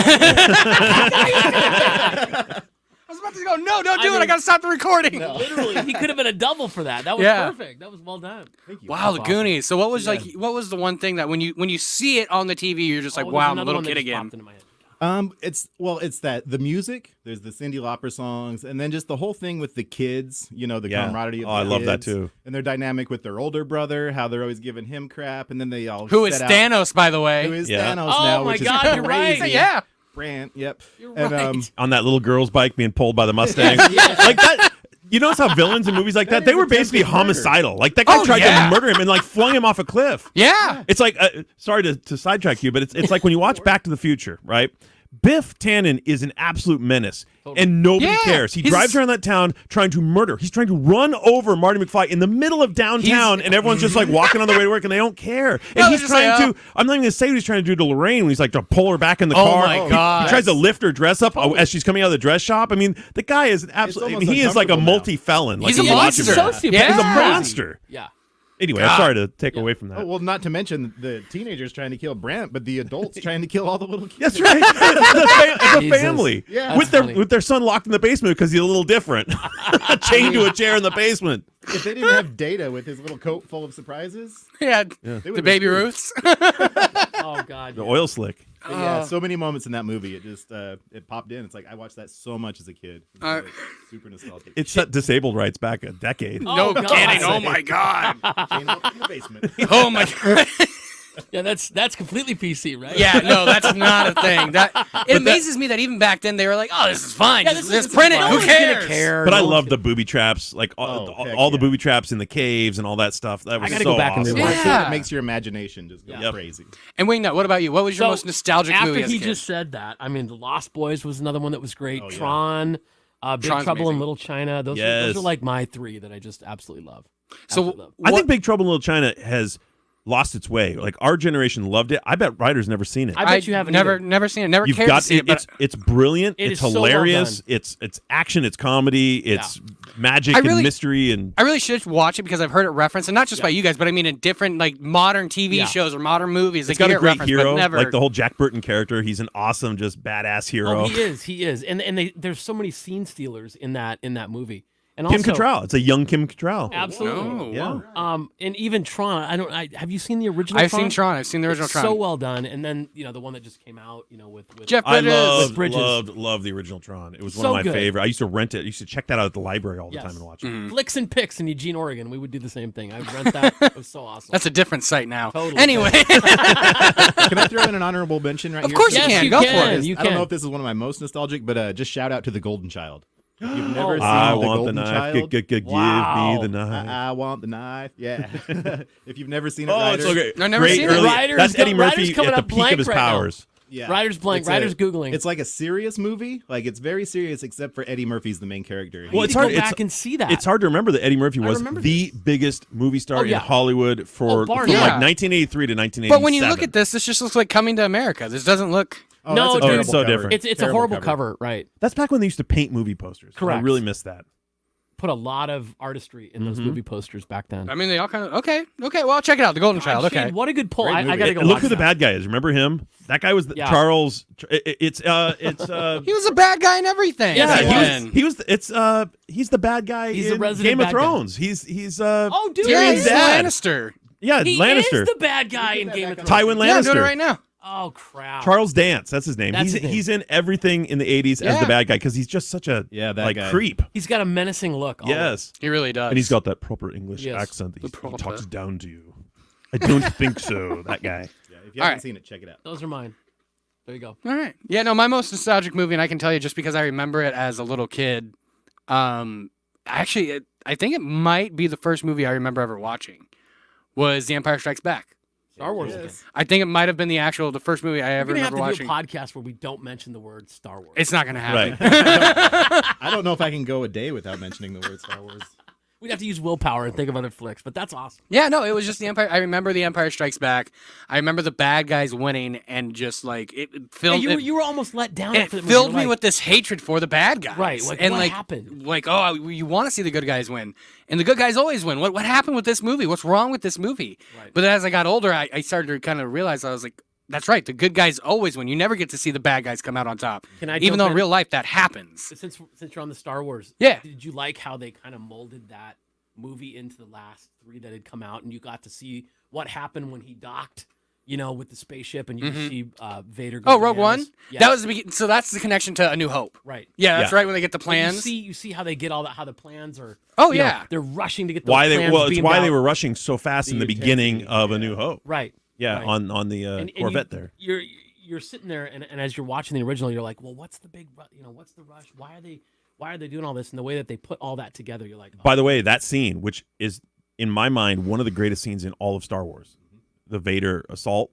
I was about to go, no, don't do it. I got to stop the recording. No. Literally, he could have been a double for that. That was perfect. That was well done. Thank you. Wow, the Goonies. So what was what was the one thing that when you see it on the TV, you're just like, wow, I'm a little kid again. It's that the music, there's the Cyndi Lauper songs, and then just the whole thing with the kids, the camaraderie of the I love that kids, too. And their dynamic with their older brother, how they're always giving him crap, and then they all Who is Thanos, by the way? Who is Thanos now, my which God, is you're crazy. right. Yeah. Brant, yep. You're And, right. On that little girl's bike being pulled by the Mustang. Like that. You notice how villains in movies like that, they were basically homicidal. Like that guy tried to murder him and like flung him off a cliff. Yeah. It's like, sorry to sidetrack you, but it's like when you watch Back to the Future, right? Biff Tannen is an absolute menace, and nobody cares. He drives around that town trying to murder. He's trying to run over Marty McFly in the middle of downtown, and everyone's just like walking on their way to work, and they don't care. And he's trying to, I'm not even going to say what he's trying to do to Lorraine when he's like to pull her back in the car. Oh, my God. He tries to lift her dress up as she's coming out of the dress shop. I mean, the guy is an absolute, he is like a multi-felon. Like He's a monster. He's a sociopath. Yeah. He's a monster. Yeah. Anyway, I'm sorry to take away from that. Oh, well, not to mention the teenagers trying to kill Brant, but the adults trying to kill all the little kids. That's right. It's a Jesus. family. Yeah. With their son locked in the basement because he's a little different. Chained to a chair in the basement. If they didn't have Data with his little coat full of surprises. Yeah. They The would've Baby been Ruths. Oh God. The oil slick. But yeah, so many moments in that movie. It just it popped in. It's like I watched that so much as a kid. It's super nostalgic. It set disabled rights back a decade. No God. kidding. Oh my God. Chain up in the basement. Oh my God. Yeah, that's completely PC, right? Yeah, no, that's not a thing. It amazes me that even back then they were like, "Oh, this is fine. Yeah, Just print it. fine. Who No one's gonna cares?" care. But I No one's love gonna- the booby traps, like all the booby traps in the caves and all that stuff. That was gotta so go back and awesome. rewatch Yeah. It makes your imagination just go crazy. And Wingnut, what about you? What was your So, most nostalgic after movie as a he kid? just said that, I mean, The Lost Boys was another one that was great. Oh, yeah. Tron, Big Tron's Trouble amazing. in Little China. Those Yes. are like my three that I just absolutely love. So Absolutely love. I think Big Trouble in Little China has lost its way. Like our generation loved it. I bet Ryder's never seen it. I bet you haven't never either. seen it. Never You've cared got to see it. But it's brilliant. It It's is so well hilarious. done. It's action. It's comedy. It's magic I really- and mystery and. I really should watch it because I've heard it referenced, and not just by you guys, but I mean in different like modern TV shows or modern movies. It's They got get a it great referenced, hero, but never. like the whole Jack Burton character. He's an awesome, just badass hero. Oh, he is, and there's so many scene stealers in that movie. And Kim also, Cattrall. It's a young Kim Cattrall. absolutely. Oh, Yeah. And even Tron. have you seen the original? I've seen Tron. I've seen the original It's Tron. so well done. And then the one that just came out, with Jeff I Bridges. loved the original Tron. It was one So of my good. favorite. I used to rent it. I used to check that out at the library all the Yes. time and watch it. Mm-hmm. Flicks and Picks in Eugene, Oregon. We would do the same thing. I'd rent that. It was so awesome. That's a different site now. Totally. Anyway, Can I throw in an honorable mention right Of here? course you Yes, can. you Go can. for it. You I don't know can. if this is one of my most nostalgic, but just shout out to The Golden Child. If you've never seen I The want the Golden knife. Child, Give Wow. me the knife. I want the knife. Yeah. If you've never seen it, Oh, Ryder, it's okay. I've never Great seen it. early. Ryder's That's Eddie Ryder's Murphy coming at the up peak blank of his right now. powers. yeah. Ryder's blank. It's Ryder's Googling. It's like a serious movie. Like it's very serious, except for Eddie Murphy's the main character. Well, I it's need to hard- go it's- back and see that. It's hard to remember that Eddie Murphy was remember the this. biggest movie star Oh, yeah. in Hollywood for, bar from none. like Yeah. 1983 to 1987. But when you look at this just looks like Coming to America. This doesn't look. Oh, No, that's a dude. terrible It's so cover. different. It's a Terrible horrible cover, right? that's back when they used to paint movie posters. Correct. I really miss that. Put a lot of artistry in those movie posters back then. I mean, they all kind of. Okay. Well, I'll check it out. The Golden Child. God, Okay. Shane, what a good pull. Great I movie. gotta go Look watch who the that. bad guy is. Remember him? That guy was the, Yeah. Charles. It's He was a bad guy in everything. Yeah, he's the bad guy He's the in resident Game of bad guy. Thrones. He's Oh, dude, Yeah, Tyrion's he's dad. Lannister. Yeah, he Lannister. is the bad guy in Game of Thrones. Tywin Yeah, I'm Lannister. doing it right now. Oh crap! Charles Dance, that's his name. That's his name. He's in everything in the 80s as Yeah. the bad guy because he's just such a Yeah, that like guy. creep. He's got a menacing look. always. Yes. He really does. And he's got that proper English Yes. accent that he proper. talks down to you. I don't think so, that guy. Yeah, if you All haven't right. seen it, check it out. Those are mine. There you go. All right. Yeah, no, my most nostalgic movie, and I can tell you just because I remember it as a little kid. Actually, I think it might be the first movie I remember ever watching. Was The Empire Strikes Back. Star Wars. Yes. Again. I think it might have been the first movie I We're ever gonna have remember to watching. do a podcast where we don't mention the word Star Wars. It's not gonna happen. I don't know if I can go a day without mentioning the word Star Wars. We'd have to use willpower and think of other flicks, but that's awesome. Yeah, no, it was just The Empire. I remember The Empire Strikes Back. I remember the bad guys winning, and just like it filled. Yeah, you were almost let down. it after the movie. filled You're me like, with this hatred for the bad guys. Right, like, and what like, happened? Like, oh, you want to see the good guys win, and the good guys always win. What happened with this movie? What's wrong with this movie? Right. But as I got older, I started to kind of realize I was like, that's right. The good guys always win. You never get to see the bad guys come out on top. Can I Even jump though in in? real life that happens. Since you're on the Star Wars, Yeah. Did you like how they kind of molded that movie into the last three that had come out, and you got to see what happened when he docked, with the spaceship, and you could see Vader. Go Oh, Rogue One. bananas? Yeah. That was the so that's the connection to A New Hope. right. Yeah, that's Yeah. right when they get the But plans. You see how they get all that. How the plans are. Oh, you know, yeah. they're rushing to get those Why plans it's beamed why they out. were rushing so fast in the beginning intensity, of A yeah. New Hope. right. Yeah, right. on the And Corvette there. You're sitting there, and as you're watching the original, you're like, well, what's the big, what's the rush? Why are they doing all this? And the way that they put all that together, you're like, oh, By the way, that scene, which is in my mind one of the greatest scenes in all of Star Wars, the Vader assault,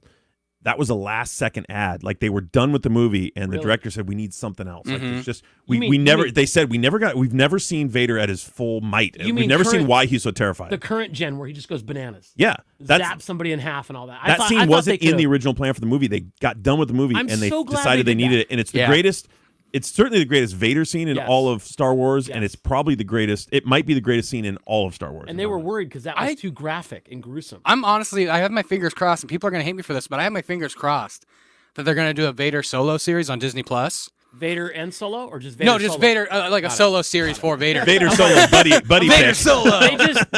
that was a last second ad. Like they were done with the movie, and the Really? director said, "We need something else." Like Mm-hmm. it's just You we mean- never. you mean- They said we've never seen Vader at his full might. You We've mean never seen current- why he's so terrified. the current gen where he just goes bananas, yeah, zap somebody in half and all that. that I scene thought wasn't they in the could've- original plan for the movie. They got done with the movie I'm and they so glad decided they they did needed that. it. And it's the Yeah. greatest. It's certainly the greatest Vader scene in Yes. all of Star Wars, and Yes. it's probably the greatest. It might be the greatest scene in all of Star Wars. And in they my were mind. worried because that was I- too graphic and gruesome. I have my fingers crossed, and people are gonna hate me for this, but I have my fingers crossed that they're gonna do a Vader solo series on Disney Plus. Vader and Solo, or just Vader? No, just Solo? Vader, like a solo series for Vader. Vader solo buddy Vader pick. solo.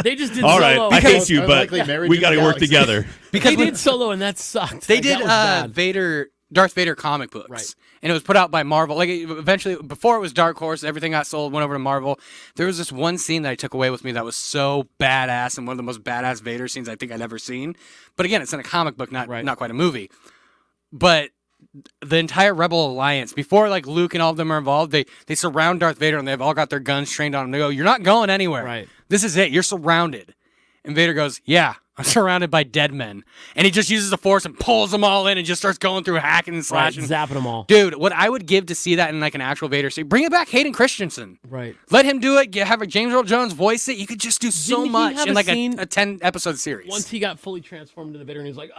They just did All right, Solo. I hate Most you, but unlikely marriage we in got to the work galaxy. together. Because they did Solo, and that sucked. They Like, did that was bad. Darth Vader comic books, Right. and it was put out by Marvel. Like eventually, before it was Dark Horse, everything got sold, went over to Marvel. There was this one scene that I took away with me that was so badass, and one of the most badass Vader scenes I think I'd ever seen. But again, it's in a comic book, not quite a movie. But the entire Rebel Alliance, before like Luke and all of them are involved, they surround Darth Vader, and they've all got their guns trained on him. They go, "You're not going anywhere. Right. This is it. You're surrounded." And Vader goes, "Yeah, I'm surrounded by dead men." And he just uses the Force and pulls them all in and just starts going through hacking and Right, slashing. zapping them all. Dude, what I would give to see that in like an actual Vader scene, bring it back Hayden Christensen. Right. Let him do it. Have a James Earl Jones voice it. You could just do so Didn't he much have in a like scene- a 10 episode series. Once he got fully transformed into the Vader, and he's like,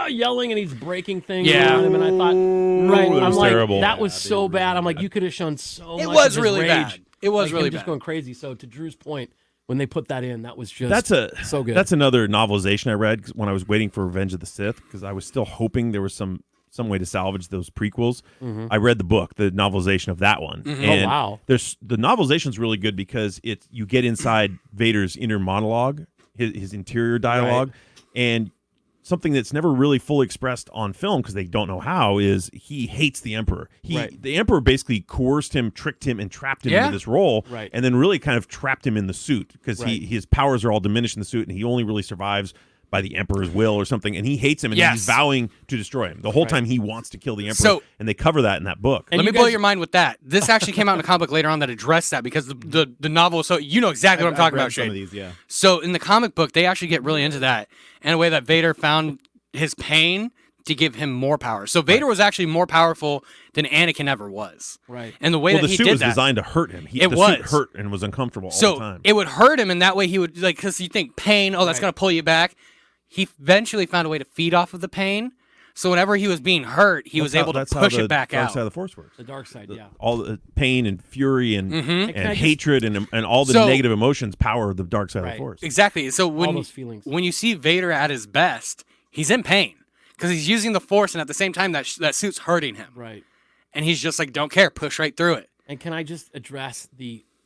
yelling, and he's breaking things Yeah. around him, and I thought, right, that I'm was like, terrible. that was Yeah, so they were bad. really I'm like, bad. you could have shown so It much was of his really rage. bad. It was Like, him really just bad. going crazy. So to Drew's point, when they put that in, that was just so good. That's another novelization I read when I was waiting for Revenge of the Sith because I was still hoping there was some way to salvage those prequels. I read the book, the novelization of that one. And Oh, wow. There's the novelization's really good because you get inside Vader's inner monologue, his interior dialogue, and something that's never really fully expressed on film because they don't know how is he hates the Emperor. The Emperor basically coerced him, tricked him, and trapped him into this role, Right. and then really kind of trapped him in the suit because Right. his powers are all diminished in the suit, and he only really survives by the Emperor's will or something, and he hates him, and Yes. he's vowing to destroy him. The whole time he wants to kill the Emperor, So- and they cover that in that book. And Let you me blow guys- your mind with that. This actually came out in a comic book later on that addressed that because the novel. So you know exactly what I'm talking I've read about, some Shane. of these, yeah. So in the comic book, they actually get really into that and a way that Vader found his pain to give him more power. So Vader was actually more powerful than Anakin ever was. Right. And the way Well, that the he suit did was that, designed to hurt him. It the was. suit hurt and was uncomfortable all the so time. it would hurt him, and that way he would because you think pain. Oh, that's Right. gonna pull you back. He eventually found a way to feed off of the pain. So whenever he was being hurt, he was able to push it back Dark out. side of the Force works. The dark side, yeah. All the pain and fury and Mhm. And can I just- hatred and all the So- negative emotions power the dark side of Right. the Force. Exactly. So All when those feelings. when you see Vader at his best, he's in pain because he's using the Force, and at the same time that suit's hurting him, Right. and he's just like, don't care, push right through it. And can I just address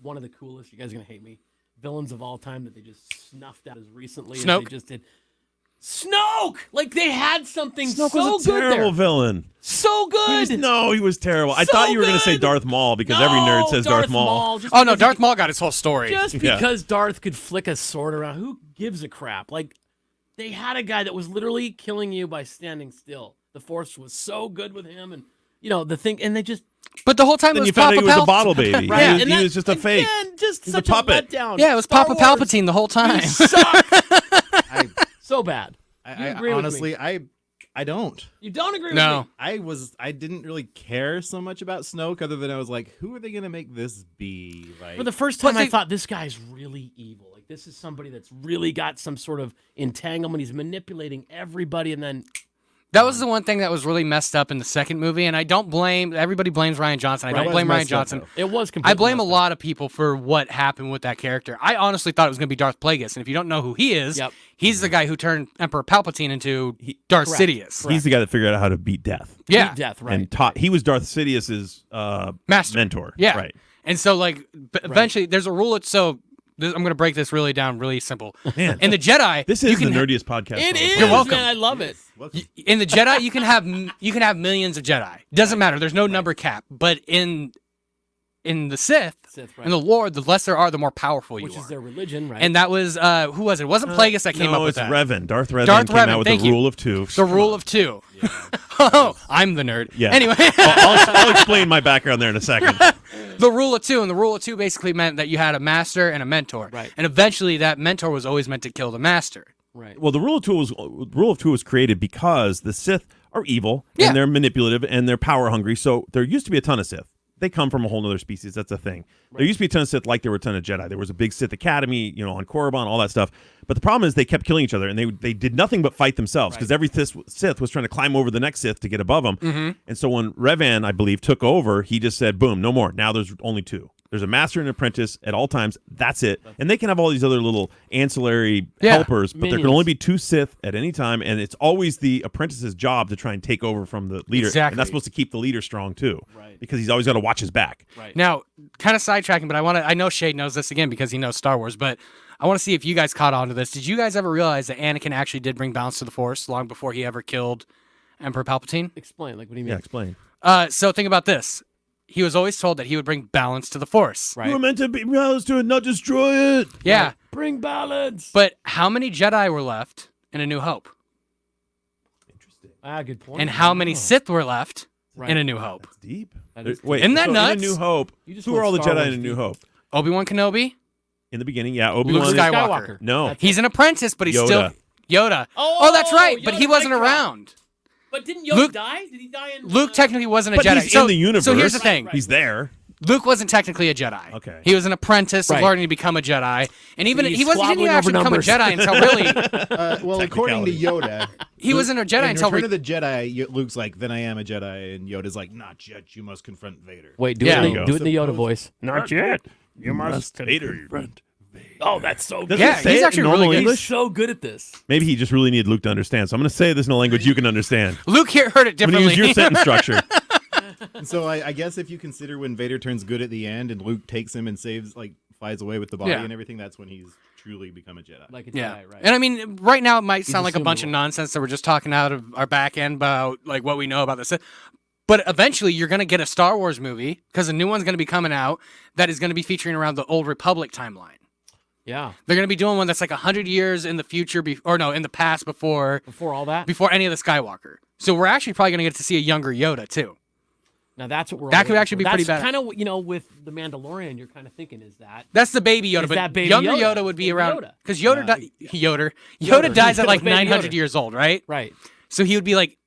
one of the coolest, you guys are going to hate me, villains of all time that they just snuffed out as recently as Snoke? they just did? Snoke! Like they had something Snoke so was a good terrible there. villain. So good! No, he was terrible. I So thought you were going to say good! Darth Maul because every nerd says Darth Maul. Just Oh no, because Darth Maul got his whole story. Just Yeah. because Darth could flick a sword around, who gives a crap? Like, they had a guy that was literally killing you by standing still. The Force was so good with him, and the thing, and they just But the whole time Then it you was found Papa out he was a Pal- bottle baby. right. He was, and he that- was just a fake. again, just He's such a puppet. letdown. Yeah, it was Star Papa Wars, Palpatine the whole time. you suck. I, So bad. You I agree with honestly, me? I don't. You don't agree No. with me? I didn't really care so much about Snoke, other than I was like, who are they gonna make this be? Like, For the first But time, I they- thought this guy's really evil. Like, this is somebody that's really got some sort of entanglement. He's manipulating everybody, and then That was the one thing that was really messed up in the second movie, and I don't blame. Everybody blames Ryan Johnson. I Right. don't It was blame Ryan messed up, Johnson. though. it was completely I blame a messed up. lot of people for what happened with that character. I honestly thought it was going to be Darth Plagueis, and if you don't know who he is, Yep. he's the guy who turned Emperor Palpatine into Darth correct. Sidious. He's the guy that figured out how to beat death. Yeah, Death, right? And taught. He was Darth Sidious's Master. mentor. Yeah. Right. And so, like, eventually, there's a rule. I'm going to break this really down, really simple. Man, In the Jedi, this you is the can nerdiest podcast. It on the is, planet. You're welcome. man. I love it. in the Jedi you can have millions of Jedi. Doesn't matter. There's no number cap. But in the Sith, Sith, right. and the Lord, the less there are, the more powerful you Which are. is their religion, right? And that was who was it? It wasn't Plagueis that came no, up with it's that. Revan. Darth Revan Darth came Revan, out with thank the you. rule of two. The rule of two. Oh, I'm the nerd. Yeah. Anyway, I'll explain my background there in a second. the rule of two, and the rule of two basically meant that you had a master and a mentor. Right. And eventually, that mentor was always meant to kill the master. right. Well, the rule of two was created because the Sith are evil Yeah. and they're manipulative and they're power hungry. So there used to be a ton of Sith. They come from a whole other species. That's a thing. There used to be a ton of Sith, like there were a ton of Jedi. There was a big Sith Academy, on Korriban, all that stuff. But the problem is they kept killing each other, and they did nothing but fight themselves because every Sith was trying to climb over the next Sith to get above them. Mm-hmm. And so when Revan, I believe, took over, he just said, "Boom, no more. Now there's only two. There's a master and an apprentice at all times. That's it. And they can have all these other little ancillary Yeah. helpers, but there can Minions. only be two Sith at any time, and it's always the apprentice's job to try and take over from the leader. Exactly. And that's supposed to keep the leader strong too, Right. because he's always got to watch his back. Right. Now, kind of sidetracking, but I know Shade knows this again because he knows Star Wars, but I want to see if you guys caught on to this. Did you guys ever realize that Anakin actually did bring balance to the Force long before he ever killed Emperor Palpatine? Explain. Like, what do you mean? Yeah, explain. So think about this. He was always told that he would bring balance to the Force. Right. You were meant to be balanced to it, not destroy it. Yeah, Bring balance. but how many Jedi were left in A New Hope? Interesting. Good point. And how many Sith were left Right. in A New Hope? That's deep. That is Wait, Isn't that so nuts? In A New Hope, You just who went are all the Star Jedi Wars in A New deep. Hope? Obi-Wan Kenobi? In the beginning, yeah, Luke Obi-Wan. Skywalker. No, He's an apprentice, but he's Yoda. still Yoda. Oh, that's right, but Yoda he wasn't Minecraft. around. But didn't Yoda Luke- die? Did he die in? Luke technically wasn't a but Jedi. he's so, in the universe. So here's the thing. Right. He's there. Luke wasn't technically a Jedi. Okay. He was an apprentice Right. learning to become a Jedi. And even He's he didn't squabbling even actually over become a numbers. Jedi until really Well, according to Yoda, he wasn't a Jedi in until Return of the Jedi, Luke's like, "Then I am a Jedi," and Yoda's like, "Not yet. You must confront Vader." Wait, do Yeah. it. There you In, go. do it in the Yoda Suppose- voice. Not yet. You must Vader. Oh, that's so good. Does Yeah, it say he's it actually in normal really good. He's English? so good at this. Maybe he just really needed Luke to understand. So I'm going to say this in a language you can understand. Luke here heard it I'm going to differently. use your sentence structure. And so I guess if you consider when Vader turns good at the end and Luke takes him and saves, like, flies away with the body Yeah. and everything, that's when he's truly become a Jedi. Like a Yeah. Jedi, right? And I mean, right now it might sound like a assuming bunch of one. nonsense that we're just talking out of our back end about like what we know about this. But eventually you're going to get a Star Wars movie because a new one's going to be coming out that is going to be featuring around the Old Republic timeline. Yeah. They're going to be doing one that's like 100 years in the future, in the past before Before all that. before any of the Skywalker. So we're actually probably going to get to see a younger Yoda too. Now that's what we're. That could actually be pretty bad. Kind of with the Mandalorian, you're kind of thinking is that. That's the baby Yoda, Is but that baby younger Yoda? Yoda would be Baby around Yoda. because Yoda dies at like Baby 900 Yoda. years old, right? Right. So he would be like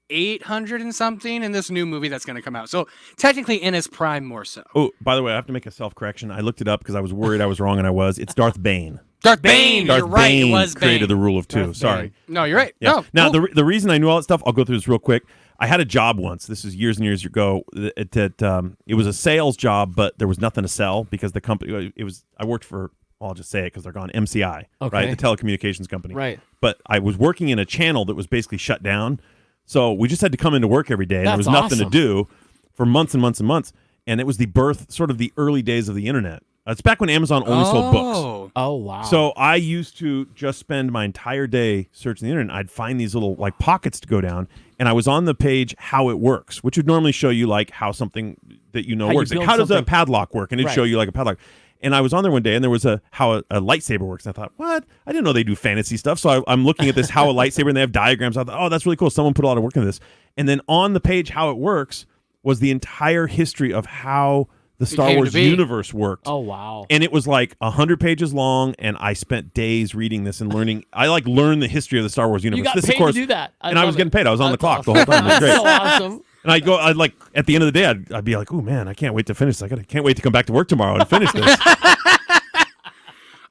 800 and something in this new movie that's going to come out. So technically in his prime more so. Oh, by the way, I have to make a self-correction. I looked it up because I was worried I was wrong, and I was. It's Darth Bane. Darth Bane, Darth you're right. Bane It was created Bane. the rule of two. Darth Sorry. Bane. No, you're right. Yeah. No, Now, cool. the reason I knew all that stuff, I'll go through this real quick. I had a job once. This is years and years ago. It was a sales job, but there was nothing to sell because the company. I worked for. Well, I'll just say it because they're gone. MCI, Okay. right? The telecommunications company. Right. But I was working in a channel that was basically shut down, so we just had to come into work every day, and there was That's nothing to awesome. do for months and months and months. And it was the birth, sort of the early days of the internet. It's back when Amazon only sold books. Oh wow. So I used to just spend my entire day searching the internet. I'd find these little like pockets to go down, and I was on the page How It Works, which would normally show you like how something that you know How you works. Like, build how does a something. padlock work? And it'd show Right. you like a padlock. And I was on there one day, and there was how a lightsaber works. And I thought, what? I didn't know they do fantasy stuff. So I'm looking at this How a Lightsaber, and they have diagrams. I thought, oh, that's really cool. Someone put a lot of work into this. And then on the page How It Works was the entire history of how the Star came to Wars be. universe worked. Oh wow. And it was like 100 pages long, and I spent days reading this and learning. I learned the history of the Star Wars universe. You got this, paid of course, to do that. and I was getting paid. I was on the clock the whole awesome. time. It was great. That's so awesome. And I'd like at the end of the day, I'd be like, "Oh man, I can't wait to finish this. Can't wait to come back to work tomorrow and finish this."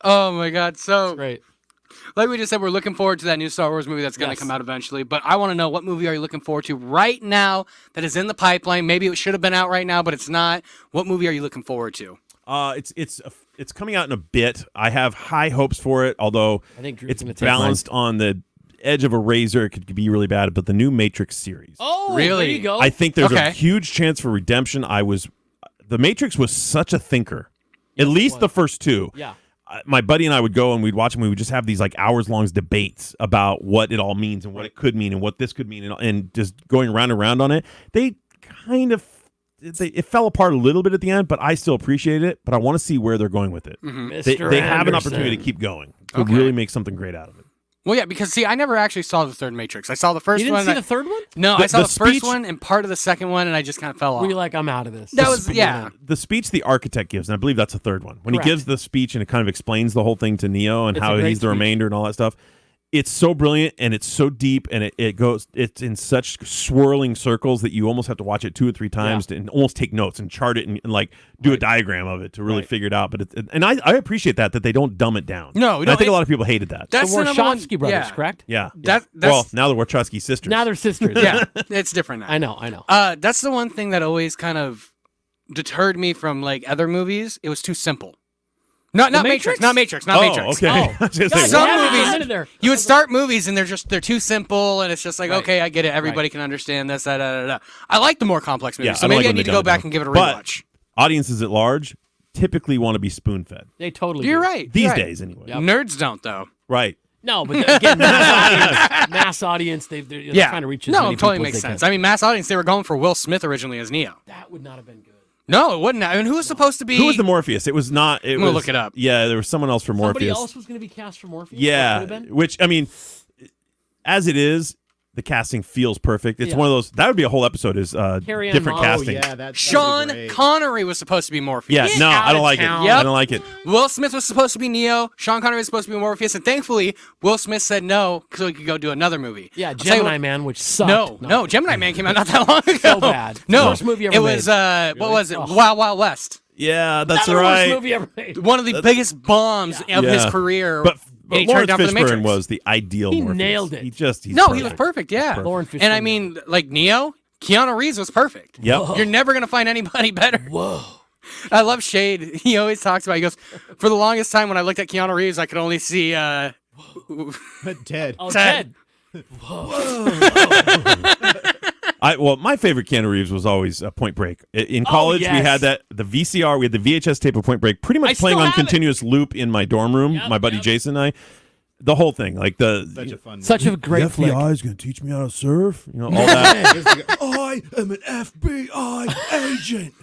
Oh my God. So Great. like we just said, we're looking forward to that new Star Wars movie that's going to Yes. come out eventually. But I want to know, what movie are you looking forward to right now that is in the pipeline? Maybe it should have been out right now, but it's not. What movie are you looking forward to? It's coming out in a bit. I have high hopes for it, although I think Drew's it's gonna take balanced on the edge of a razor. It could be really bad. But the new Matrix series, Oh, Really? There you go. I think there's Okay. a huge chance for redemption. The Matrix was such a thinker. At least the first two. yeah. My buddy and I would go and we'd watch them. We would just have these like hours-long debates about what it all means and what it could mean and what this could mean, and just going around and around on it. They kind of it fell apart a little bit at the end, but I still appreciate it. But I want to see where they're going with it. Mr. They have an Anderson. opportunity to keep going to Okay. really make something great out of it. Well, yeah, because see, I never actually saw the third Matrix. I saw the first You didn't one. see the third one? No, The- I saw the the first speech- one and part of the second one, and I just kind of fell off. Were you like, I'm out of this? That was The speech the architect gives, and I believe that's the third one. When Correct. he gives the speech and it kind of explains the whole thing to Neo and It's how a great he's the speech. remainder and all that stuff. It's so brilliant and it's so deep and it's in such swirling circles that you almost have to watch it 2 or 3 times and almost take notes and chart it and like do a diagram of it to really Right. figure it out. But I appreciate that they don't dumb it down. No, And no, I think it- a lot of people hated that. That's the the number one- Wachowski brothers, yeah. correct? Yeah. That's Well, now the Wachowski sisters. Now they're sisters. yeah, it's different now. I know. I know. That's the one thing that always kind of deterred me from like other movies. It was too simple. Not Matrix? Matrix? Not Matrix. Not Oh, Matrix. okay. Oh. I was gonna say, Some Yeah, what? movies- a minute there. You would start movies and they're too simple, and it's just like, Right. okay, I get it. Everybody can understand this. Da, da, da, da. I like the more complex movies, Yeah, so I don't maybe like I when need they to dumb go it back down. and give it a But- rewatch. Audiences at large typically want to be spoon-fed. They totally You're do. right. These You're right. days, anyway. Yep. Nerds don't though. Right. No, but again, mass audience. They're Yeah, trying to reach as no, many it totally people makes as they sense. can. I mean, mass audience. They were going for Will Smith originally as Neo. That would not have been good. No, it wouldn't. I mean, who was supposed to be? Who was the Morpheus? It was not. It I'm gonna was, look it up. Yeah, there was someone else for Somebody Morpheus. else was going to be cast for Morpheus? Yeah, That could have been? which I mean, as it is, the casting feels perfect. It's Yeah. one of those. That would be a whole episode. Is Carrie-Anne different Moss. casting. Yeah, that'd be Sean great. Connery was supposed to be Morpheus. Yeah, Get no, out I don't of like town. it. Yep. I don't like it. Will Smith was supposed to be Neo. Sean Connery was supposed to be Morpheus, and thankfully, Will Smith said no so he could go do another movie. Yeah, I'll tell you Gemini what- Man, which sucked. No, Gemini Man came out not that long ago. So bad. No, Worst movie ever it was made. what was it? Ugh. Wild Wild West. Yeah, that's Another right. worst movie ever made. One of the biggest bombs of his Yeah. career. But and he Lawrence turned down for the Fishburne Matrix. was the ideal. He Morpheus. nailed it. He's No, he was perfect. Yeah, perfect. Lawrence and I Fishburne. mean, like Neo, Keanu Reeves was perfect. Yep. You're never gonna find anybody better. Whoa. I love Shade. He always talks about. He goes, for the longest time when I looked at Keanu Reeves, I could only see. Ted. Oh, Ted. Ted. Well, my favorite Keanu Reeves was always Point Break. In college, we yes. had the VCR, we had the VHS tape of Point Break, pretty I much still playing on have it. continuous loop in my dorm room. Yep, my buddy yep. Jason and I, the whole thing, like Such a fun Such a movie. great flick. is going to teach me how to surf, all that. Just like, I am an FBI agent.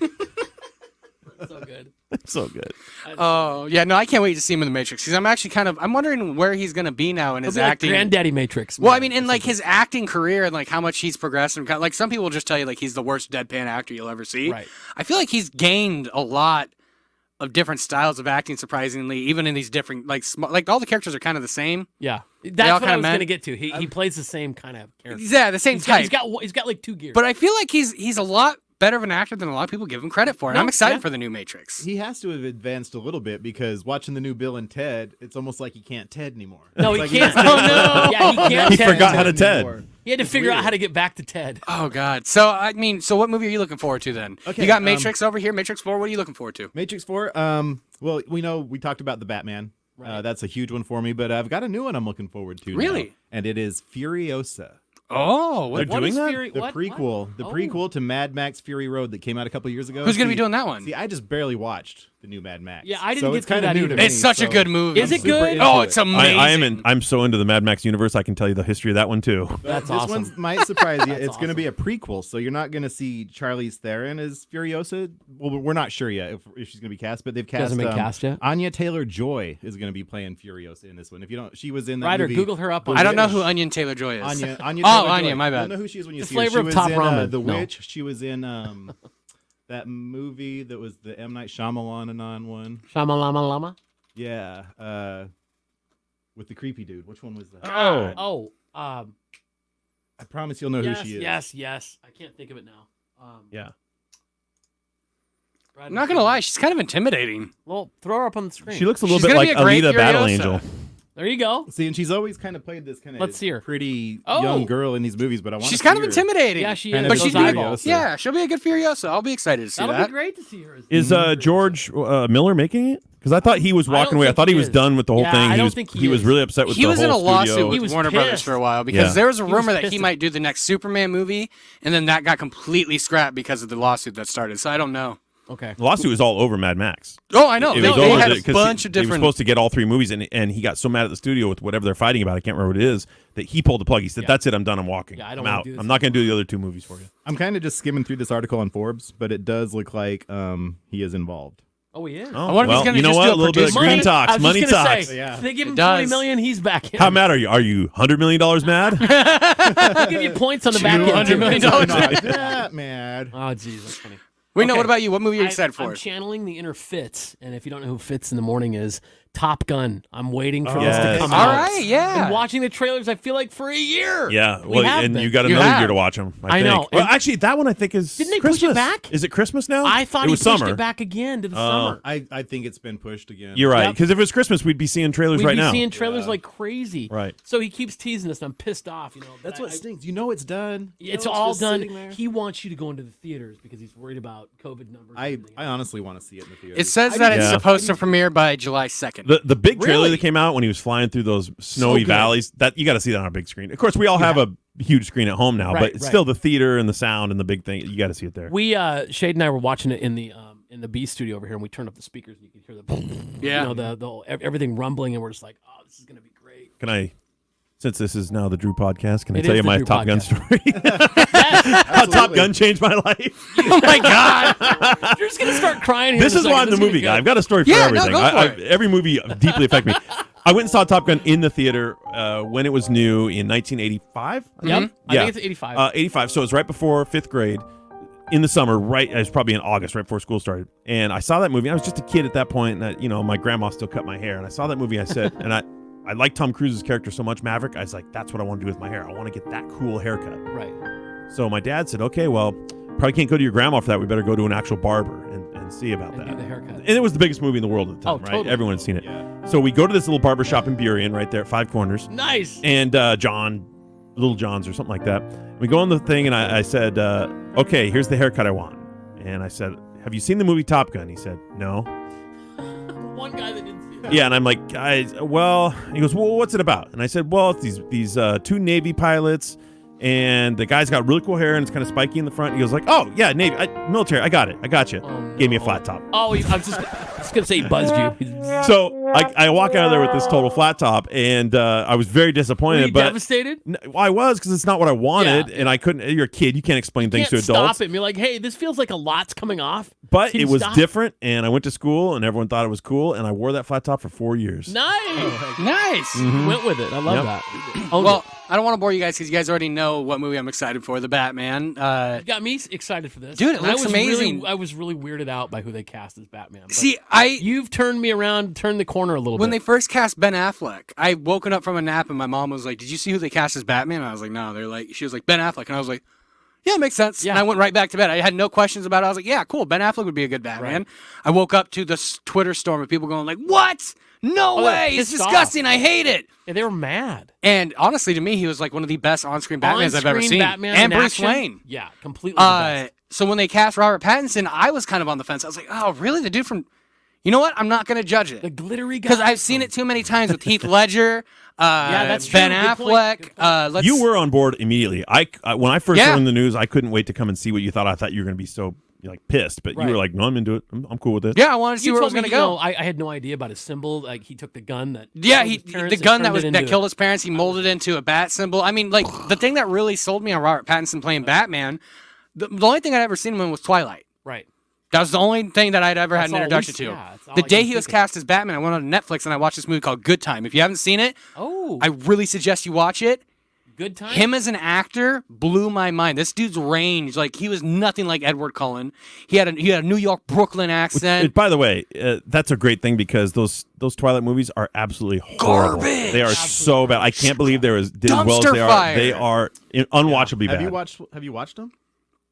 So good. good. So good. Oh yeah, no, I can't wait to see him in the Matrix because I'm wondering where he's gonna be now in He'll his be like acting. Granddaddy Matrix. Well, man, I mean, in like his acting career and like how much he's progressed, and like some people will just tell you like he's the worst deadpan actor you'll ever see. Right. I feel like he's gained a lot of different styles of acting, surprisingly, even in these different like like all the characters are kind of the same. Yeah, all that's what kinda I was meant- going to get to. He plays the same kind of character. Yeah, the same He's type. got like 2 gears. But I feel like he's a lot better of an actor than a lot of people give him credit for. And No, I'm excited yeah. for the new Matrix. He has to have advanced a little bit because watching the new Bill and Ted, it's almost like he can't Ted anymore. No, It's he like can't. Oh, no. Yeah, he can't. He Ted. forgot how to Ted. anymore. He had to It's figure out weird. how to get back to Ted. Oh God. So I mean, so what movie are you looking forward to then? Okay, You got Matrix over here, Matrix 4. What are you looking forward to? Matrix 4. Well, we talked about the Batman. Right. That's a huge one for me, but I've got a new one I'm looking forward to. Really? now, and it is Furiosa. Oh, They're What doing is that? Fury? The what? prequel, What? the Oh. prequel to Mad Max Fury Road that came out a couple years ago. who's gonna be See- doing that one? See, I just barely watched the new Mad Max. Yeah, I didn't so get it's through kind of that new either. to me. It's such a so good movie. Is I'm it super good? into Oh, it. it's amazing. I'm so into the Mad Max universe. I can tell you the history of that one too. That's this awesome. one might surprise you. That's It's going to be a prequel, so you're not going to see Charlize Theron as Furiosa. Well, we're not sure yet if she's going to be cast, but they've cast. hasn't been cast yet? Anya Taylor-Joy is going to be playing Furiosa in this one. If you don't, she was in that Ryder, movie. Google her up on I don't know Twitch. who Onion Taylor-Joy is. Anya. Oh, Taylor-Joy. Anya, my bad. You'll know who she is when you The see her. flavor She of was Top in Ramen. The No. Witch. She was in that movie that was the M. Night Shyamalan one. Shamalama Lama. Yeah, with the creepy dude. Which one was that? Oh, I promise you'll know yes, who she is. yes. I can't think of it now. Yeah. I'm not gonna lie, she's kind of intimidating. Well, throw her up on the screen. She looks a little She's bit gonna like be a great Alita Battle Furiosa. Angel. There you go. See, and she's always kind of played this kind of Let's see her. pretty Oh. young girl in these movies, but I want She's kind of her. intimidating. Yeah, she Kind is. of But Those she'd be a, eyeballs. yeah, she'll be a good Furiosa. I'll be excited to see That'll that. be great to see her. Is George Miller making it? Because I thought he was I don't walking away. I think thought he he was is. done with the whole Yeah, thing. I He don't was think he he was is. really upset with He the was whole in a lawsuit studio. He with was Warner Brothers pissed. for a while because Yeah. there was a He was rumor that he pissed. might do the next Superman movie, and then that got completely scrapped because of the lawsuit that started. So I don't know. Okay. The lawsuit was all over Mad Max. Oh, I know. It They, was they over had a 'cause bunch of He was different. supposed to get all 3 movies, and he got so mad at the studio with whatever they're fighting about. I can't remember what it is. That he pulled the plug. He said, Yeah. "That's it. I'm done. I'm walking. Yeah, I don't I'm wanna out. do this I'm not going to do the other 2 movies for you." I'm kind of just skimming through this article on Forbes, but it does look like he is involved. Oh, he is. Oh, wonder if he's well, gonna you know just what? do a A little bit of producer. green I talks. was Money just gonna talks. say, Yeah. if they give It him does. 20 million, he's back in. How mad are you? Are you $100 million mad? I'll give you points on the back end. $200 million. I'm not that mad. Oh, geez, that's funny. Wait, no. Okay. What about you? What movie are you excited I'm for? channeling the inner Fitz, and if you don't know who Fitz in the morning is, Top Gun. I'm waiting for this to yes. come All out. right, yeah. Been watching the trailers, I feel like for a year. Yeah, We well, have and been. you got You another have. year to watch them. I think. know, Well, and- actually, that one I think is. Didn't they push Christmas. it back? Is it Christmas now? I thought it he was pushed summer. it back again to the Oh. summer. I think it's been pushed again. You're right. Yep. Because if it was Christmas, we'd be seeing trailers We'd right be now. seeing trailers Yeah. like crazy. Right. So he keeps teasing us, and I'm pissed off. You know, but That's what I- stinks. You know it's done. You It's know all just done. sitting there. He wants you to go into the theaters because he's worried about COVID numbers. and I everything else. honestly want to see it in the theater. It says that it's Yeah. supposed to premiere by July 2nd. The big trailer Really? that came out when he was flying through those snowy good. valleys, that you got to see that on a big screen. Of course, we all have a huge screen at home now, Right, but it's right. still the theater and the sound and the big thing. You got to see it there. We Shade and I were watching it in the B studio over here, and we turned up the speakers, and you could hear the Yeah. you know, the everything rumbling, and we're just like, oh, this is gonna be great. Can I, since this is now the Drew podcast, can I It tell is you the my Drew Top Gun podcast. story? How Top Gun changed my life. Oh my God! You're just gonna start crying. Here This in a is second. why I'm the This is movie gonna guy. be I've got a story for Yeah, no, everything. go for it. Every movie deeply affected me. I went and saw Top Gun in the theater when it was new in 1985. good. Yep. I Yeah. think it's 85. 85. So it was right before 5th grade in the summer, right? It was probably in August, right before school started. And I saw that movie. I was just a kid at that point, and my grandma still cut my hair. And I saw that movie. I said, and I liked Tom Cruise's character so much, Maverick. I was like, that's what I want to do with my hair. I want to get that cool haircut. right. So my dad said, okay, well, probably can't go to your grandma for that. We better go to an actual barber and see about And that. do the haircut. And it was the biggest movie in the world at the time, Oh, right? totally. Everyone's seen it. Yeah. So we go to this little barber shop in Burien right there at Five Corners. Nice. And Little John's or something like that. We go on the thing, and I said, okay, here's the haircut I want. And I said, have you seen the movie Top Gun? He said, no. One guy that didn't see it. Yeah, and I'm like, guys, well, he goes, well, what's it about? And I said, well, it's these 2 Navy pilots. And the guy's got really cool hair and it's kind of spiky in the front. He was like, "Oh yeah, Navy, military. I got it. I got you." Gave me a flat top. Oh, I'm just gonna say he buzzed you. So I walk out of there with this total flat top, and I was very disappointed. Were you but devastated? Well, I was, because it's not what I wanted, and I couldn't. You're a kid; you can't explain things to Can't adults. stop it and be like, hey, this feels like a lot's coming off. But Can it you was stop? different, and I went to school, and everyone thought it was cool, and I wore that flat top for 4 years. Nice. Nice. You went with it. I love Yep. that. Oh, Well, I don't want to bore you guys because you guys already know what movie I'm excited for, The Batman. you got me excited for this. Dude, it And I looks was amazing. I was really weirded out by who they cast as Batman. But See, you've turned me around, turned the corner a little when bit. they first cast Ben Affleck, I woken up from a nap and my mom was like, "Did you see who they cast as Batman?" And I was like, "No." She was like, "Ben Affleck," and I was like, "Yeah, it makes sense." Yeah. And I went right back to bed. I had no questions about it. I was like, "Yeah, cool. Ben Affleck would be a good Batman." I woke up to this Twitter storm of people going like, "What? No Oh, they're way! It's pissed off. disgusting. I hate it." Yeah, they were mad. And honestly, to me, he was like one of the best on-screen Batmans I've ever On-screen seen, Batman and in Bruce action? Wayne. Yeah, completely. The best. So when they cast Robert Pattinson, I was kind of on the fence. I was like, "Oh, really? The dude from?" You know what? I'm not going to judge it The glittery guy. because I've seen it too many times with Heath Ledger, that's true. Ben Good point. Affleck. Good point. Let's, You were on board immediately. When I first Yeah. learned the news, I couldn't wait to come and see what you thought. I thought you were going to be so pissed, but you Right. were like, "No, I'm into it. I'm cool with it." Yeah, I wanted to see You where it told was me, going to go. I had no idea about his symbol. Like he took the gun that. Yeah, killed his parents the and gun turned it that into- killed his parents. He molded it into a bat symbol. I mean, like the thing that really sold me on Robert Pattinson playing Batman. The only thing I'd ever seen him in was Twilight. Right. That was the only thing that I'd ever had That's an all introduction we- to. yeah, that's all The I day can he was think of. cast as Batman, I went on Netflix and I watched this movie called Good Time. If you haven't seen it, Oh, I really suggest you watch it. good time. Him as an actor blew my mind. This dude's range, like he was nothing like Edward Cullen. He had a New York Brooklyn accent. By the way, that's a great thing because those Twilight movies are absolutely horrible. Garbage. They are so bad. I can't believe did as well as Dumpster they are. fire. They are unwatchably Have bad. you watched them?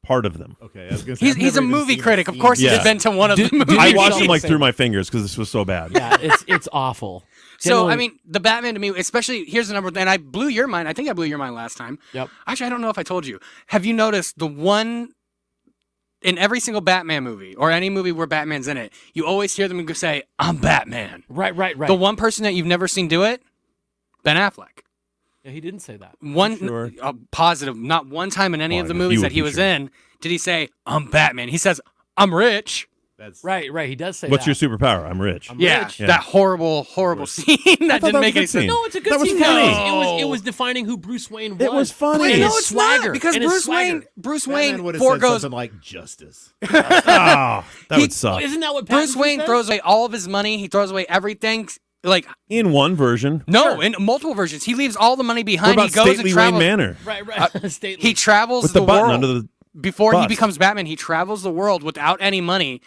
Part of them. Okay, I was gonna say, I've He's a never even movie seen critic. Of scene. course, Yeah. he's been to one of the movies. I watched them Don't like say through my fingers because this was so bad. Yeah, it's awful. So Generally- I mean, the Batman to me, especially here's the number. And I blew your mind. I think I blew your mind last time. Yep. Actually, I don't know if I told you. Have you noticed the one in every single Batman movie or any movie where Batman's in it? You always hear them say, "I'm Batman." Right. The one person that you've never seen do it, Ben Affleck. Yeah, he didn't say that. One Sure. positive, not one time in any of the Well, movies you that would he be was sure. in did he say, "I'm Batman." He says, "I'm rich." That's Right. He does say What's that. your superpower? I'm rich. Yeah, Rich. Yeah. that horrible scene that thought didn't that was make a any good sense. scene. No, it's a good That was scene. funny. It was defining who Bruce Wayne was. It was funny. And Wait, his No, it's swagger. not because and his Bruce swagger. Wayne would have said foregoes. something like justice. Oh, that would suck. Isn't that what Bruce Pattinson Wayne says? throws away all of his money. He throws away everything. Like In one version. no, in multiple versions, he leaves all the money What behind. about He goes Stately and Wayne travels. Manor? Right. Stately. He travels With the the button world under the before he bust. becomes Batman. He travels the world without any money,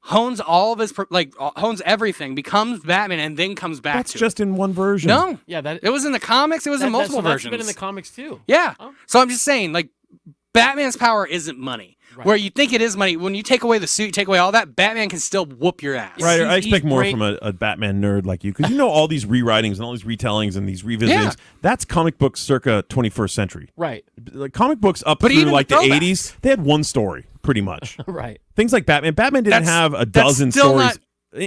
hones all of his hones everything, becomes Batman, and then comes back. That's to just in one version. no. Yeah, that It was in the comics. It was in multiple that's versions. been in the comics too. Yeah. Oh. So I'm just saying, like, Batman's power isn't money. Right. Where you think it is money, when you take away the suit, you take away all that, Batman can still whoop your ass. Right, He's- I expect he's more great. from a Batman nerd like you because you know all these rewritings and all these retellings and these revisitings. Yeah. That's comic books circa 21st century. Right. Like comic books up But through even like the the throwbacks. 80s, they had one story pretty much. Right. Things like Batman. Batman didn't That's- have a that's dozen still stories.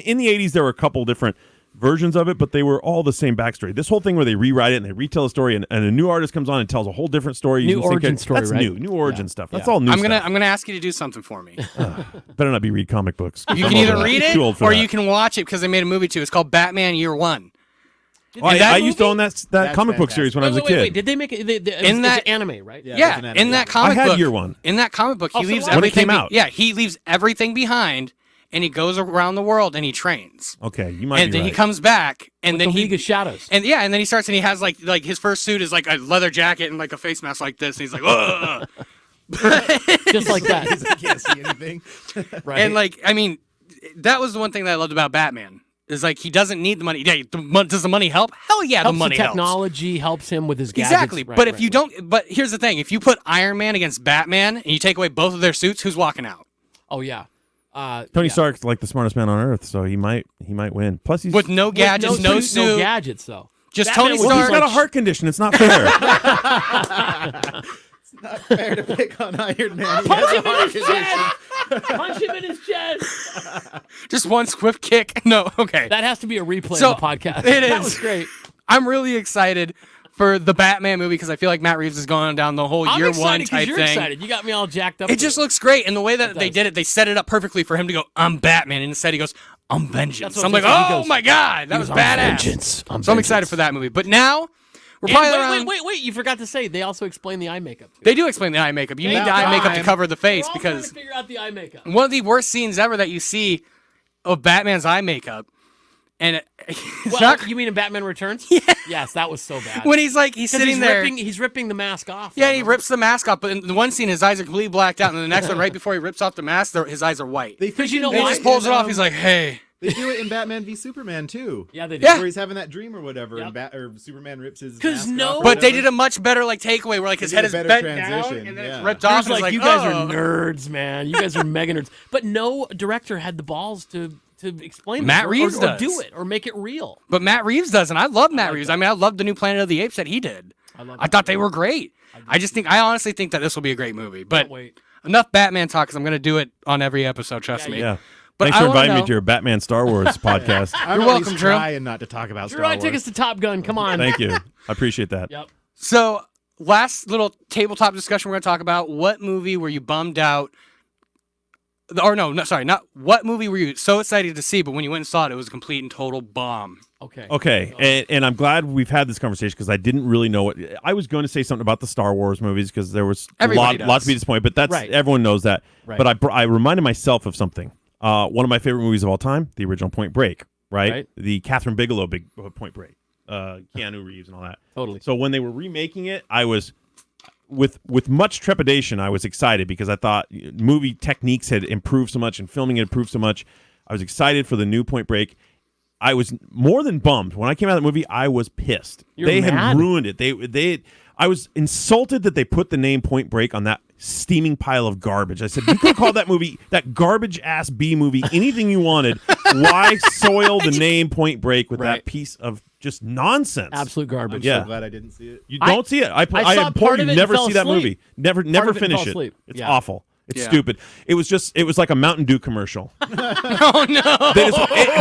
In the 80s, there were a couple different versions of it, but they were all the same backstory. This whole thing where they rewrite it and they retell a story, and a new artist comes on and tells a whole different story. New using the same origin character. story, That's right? new origin stuff. That's Yeah. all new. I'm gonna stuff. ask you to do something for me. Better not be read comic books. You I'm can either old. read it Too old for or that. you can watch it because they made a movie too. It's called Batman Year One. Oh, I, that I used to movie? own that That's comic book fantastic. series when I was a Wait, kid. Did they make it? In that- it's anime, right? Yeah, it was Yeah, an in anime. that comic I had book. Year One. In that comic book, Oh, he so leaves when it everything. came out. Yeah, he leaves everything behind, and he goes around the world and he trains. Okay, you might And be then right. he comes back, and then the he League of Shadows. and yeah, and then he starts, and he has like his first suit is like a leather jacket and like a face mask like this, and he's like, ugh. Just like that. I can't see anything. Right. And like, I mean, that was the one thing that I loved about Batman is like he doesn't need the money. Yeah, does the money help? Hell yeah, helps the money helps. technology helps him with his gadgets. Exactly. Right, But if right, you right. don't, but here's the thing: if you put Iron Man against Batman and you take away both of their suits, who's walking out? Oh yeah. Tony yeah. Stark's like the smartest man on earth, so he might win. Plus, he's With no With gadgets, no suit, suit, no gadgets though. just Batman Tony was well, he's Stark. got a heart condition. It's not fair. Not fair to pick on Iron Man. He Punch has a him in heart his condition. chest. Punch him in his chest. Just one swift kick. No, okay. That has to be a replay So, of the podcast. it That is. was great. I'm really excited for the Batman movie because I feel like Matt Reeves is going down the whole I'm year excited one 'cause type you're thing. excited. You got me all jacked up. It just looks great, and the way that they does. did it, they set it up perfectly for him to go, "I'm Batman," and instead he goes, "I'm vengeance." That's what So I'm like, I'm saying. He "Oh goes- my god, that was badass." So I'm excited for that movie. But now we're probably around. Wait! You forgot to say they also explain the eye makeup. Too. They do explain the eye makeup. You need the eye makeup to cover the face We're all trying because to figure out the eye makeup. one of the worst scenes ever that you see of Batman's eye makeup, and it's Well, not- you mean in Batman Returns? Yes, that was so bad. when he's 'Cause sitting there. he's ripping the mask off. Yeah, he remember? rips the mask off, but in the one scene, his eyes are completely blacked out, and the next one, right before he rips off the mask, his eyes are white. Because you know He why? just pulls it off. He's like, "Hey." They do it in Batman v Superman too. Yeah, they do. Yeah. Where he's having that dream or whatever, Yep. and or Superman rips his. 'Cause mask no- off or But they whatever. did a much better takeaway where his They head did is a better bent down transition, and then it's yeah. ripped You're off. just and it's like, you guys oh. are nerds, man. You guys are mega nerds. But no director had the balls to explain Matt this Reeves or does. do it or make it real. But Matt Reeves does, and I love Matt Reeves. I mean, I love the new Planet of the Apes that he did. I thought they were great. I honestly think that this will be a great movie. But Can't wait. enough Batman talk, because I'm going to do it on every episode. Trust me. Yeah. But Thanks I for wanna inviting me know- to your Batman Star Wars podcast. I'm You're at welcome, least Drew. trying not to talk about Drew, Star I take Wars. us to Top Gun. Come on. Thank you. I appreciate that. Yep. So, last little tabletop discussion we're going to talk about. What movie were you bummed out? Or no, sorry, not what movie were you so excited to see, but when you went and saw it, it was a complete and total bomb. Okay. Okay, and I'm glad we've had this conversation because I didn't really know what I was going to say something about the Star Wars movies because there was Everybody lot does. to be disappointed, but that's Right. everyone knows that. Right. But I reminded myself of something. One of my favorite movies of all time, the original Point Break, right? The Catherine Bigelow Point Break, Keanu Reeves and all that. Totally. So when they were remaking it, I was with much trepidation. I was excited because I thought movie techniques had improved so much and filming had improved so much. I was excited for the new Point Break. I was more than bummed when I came out of the movie. I was pissed. You're They mad? had ruined it. They. I was insulted that they put the name Point Break on that steaming pile of garbage. I said, you could call that movie, that garbage ass B movie, anything you wanted. Why soil the name Point Break with Right. that piece of just nonsense? Absolute I'm garbage. Yeah. so glad I didn't see it. You don't see it. I saw implore part you of it and never fell see that asleep. movie. Never of it and finish fell it. asleep. It's Yeah. awful. It's Yeah. stupid. It was like a Mountain Dew commercial. Oh, no.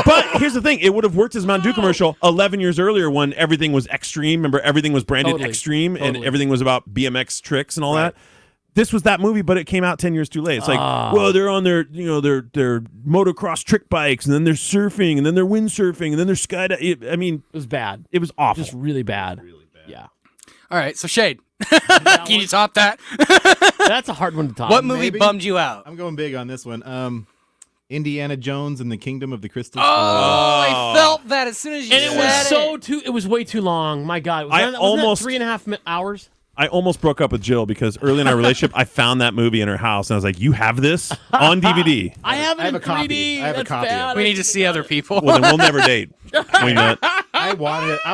But here's the thing: it would have worked as a Mountain Dew commercial 11 years earlier when everything was extreme. Remember, everything was branded Totally. extreme, and Totally. everything was about BMX tricks and all that. This was that movie, but it came out 10 years too late. It's like, well, they're on their their motocross trick bikes, and then they're surfing, and then they're windsurfing, and then they're skydiving. I mean, It was bad. it was awful. Just really bad. Yeah. All right, so Shade, can you top that? That's a hard one to top. What movie maybe. bummed you out? I'm going big on this one. Indiana Jones and the Kingdom of the Crystal Oh, Skull. I felt that as soon as you And it said was it was way too long. My God. I Wasn't almost- that 3.5 hours? I almost broke up with Jill because early in our relationship, I found that movie in her house, and I was like, "You have this on DVD." I have it I have in a copy. 3D. I have a That's copy of bad. it. We need to see other people. Well, then we'll never date. We not. I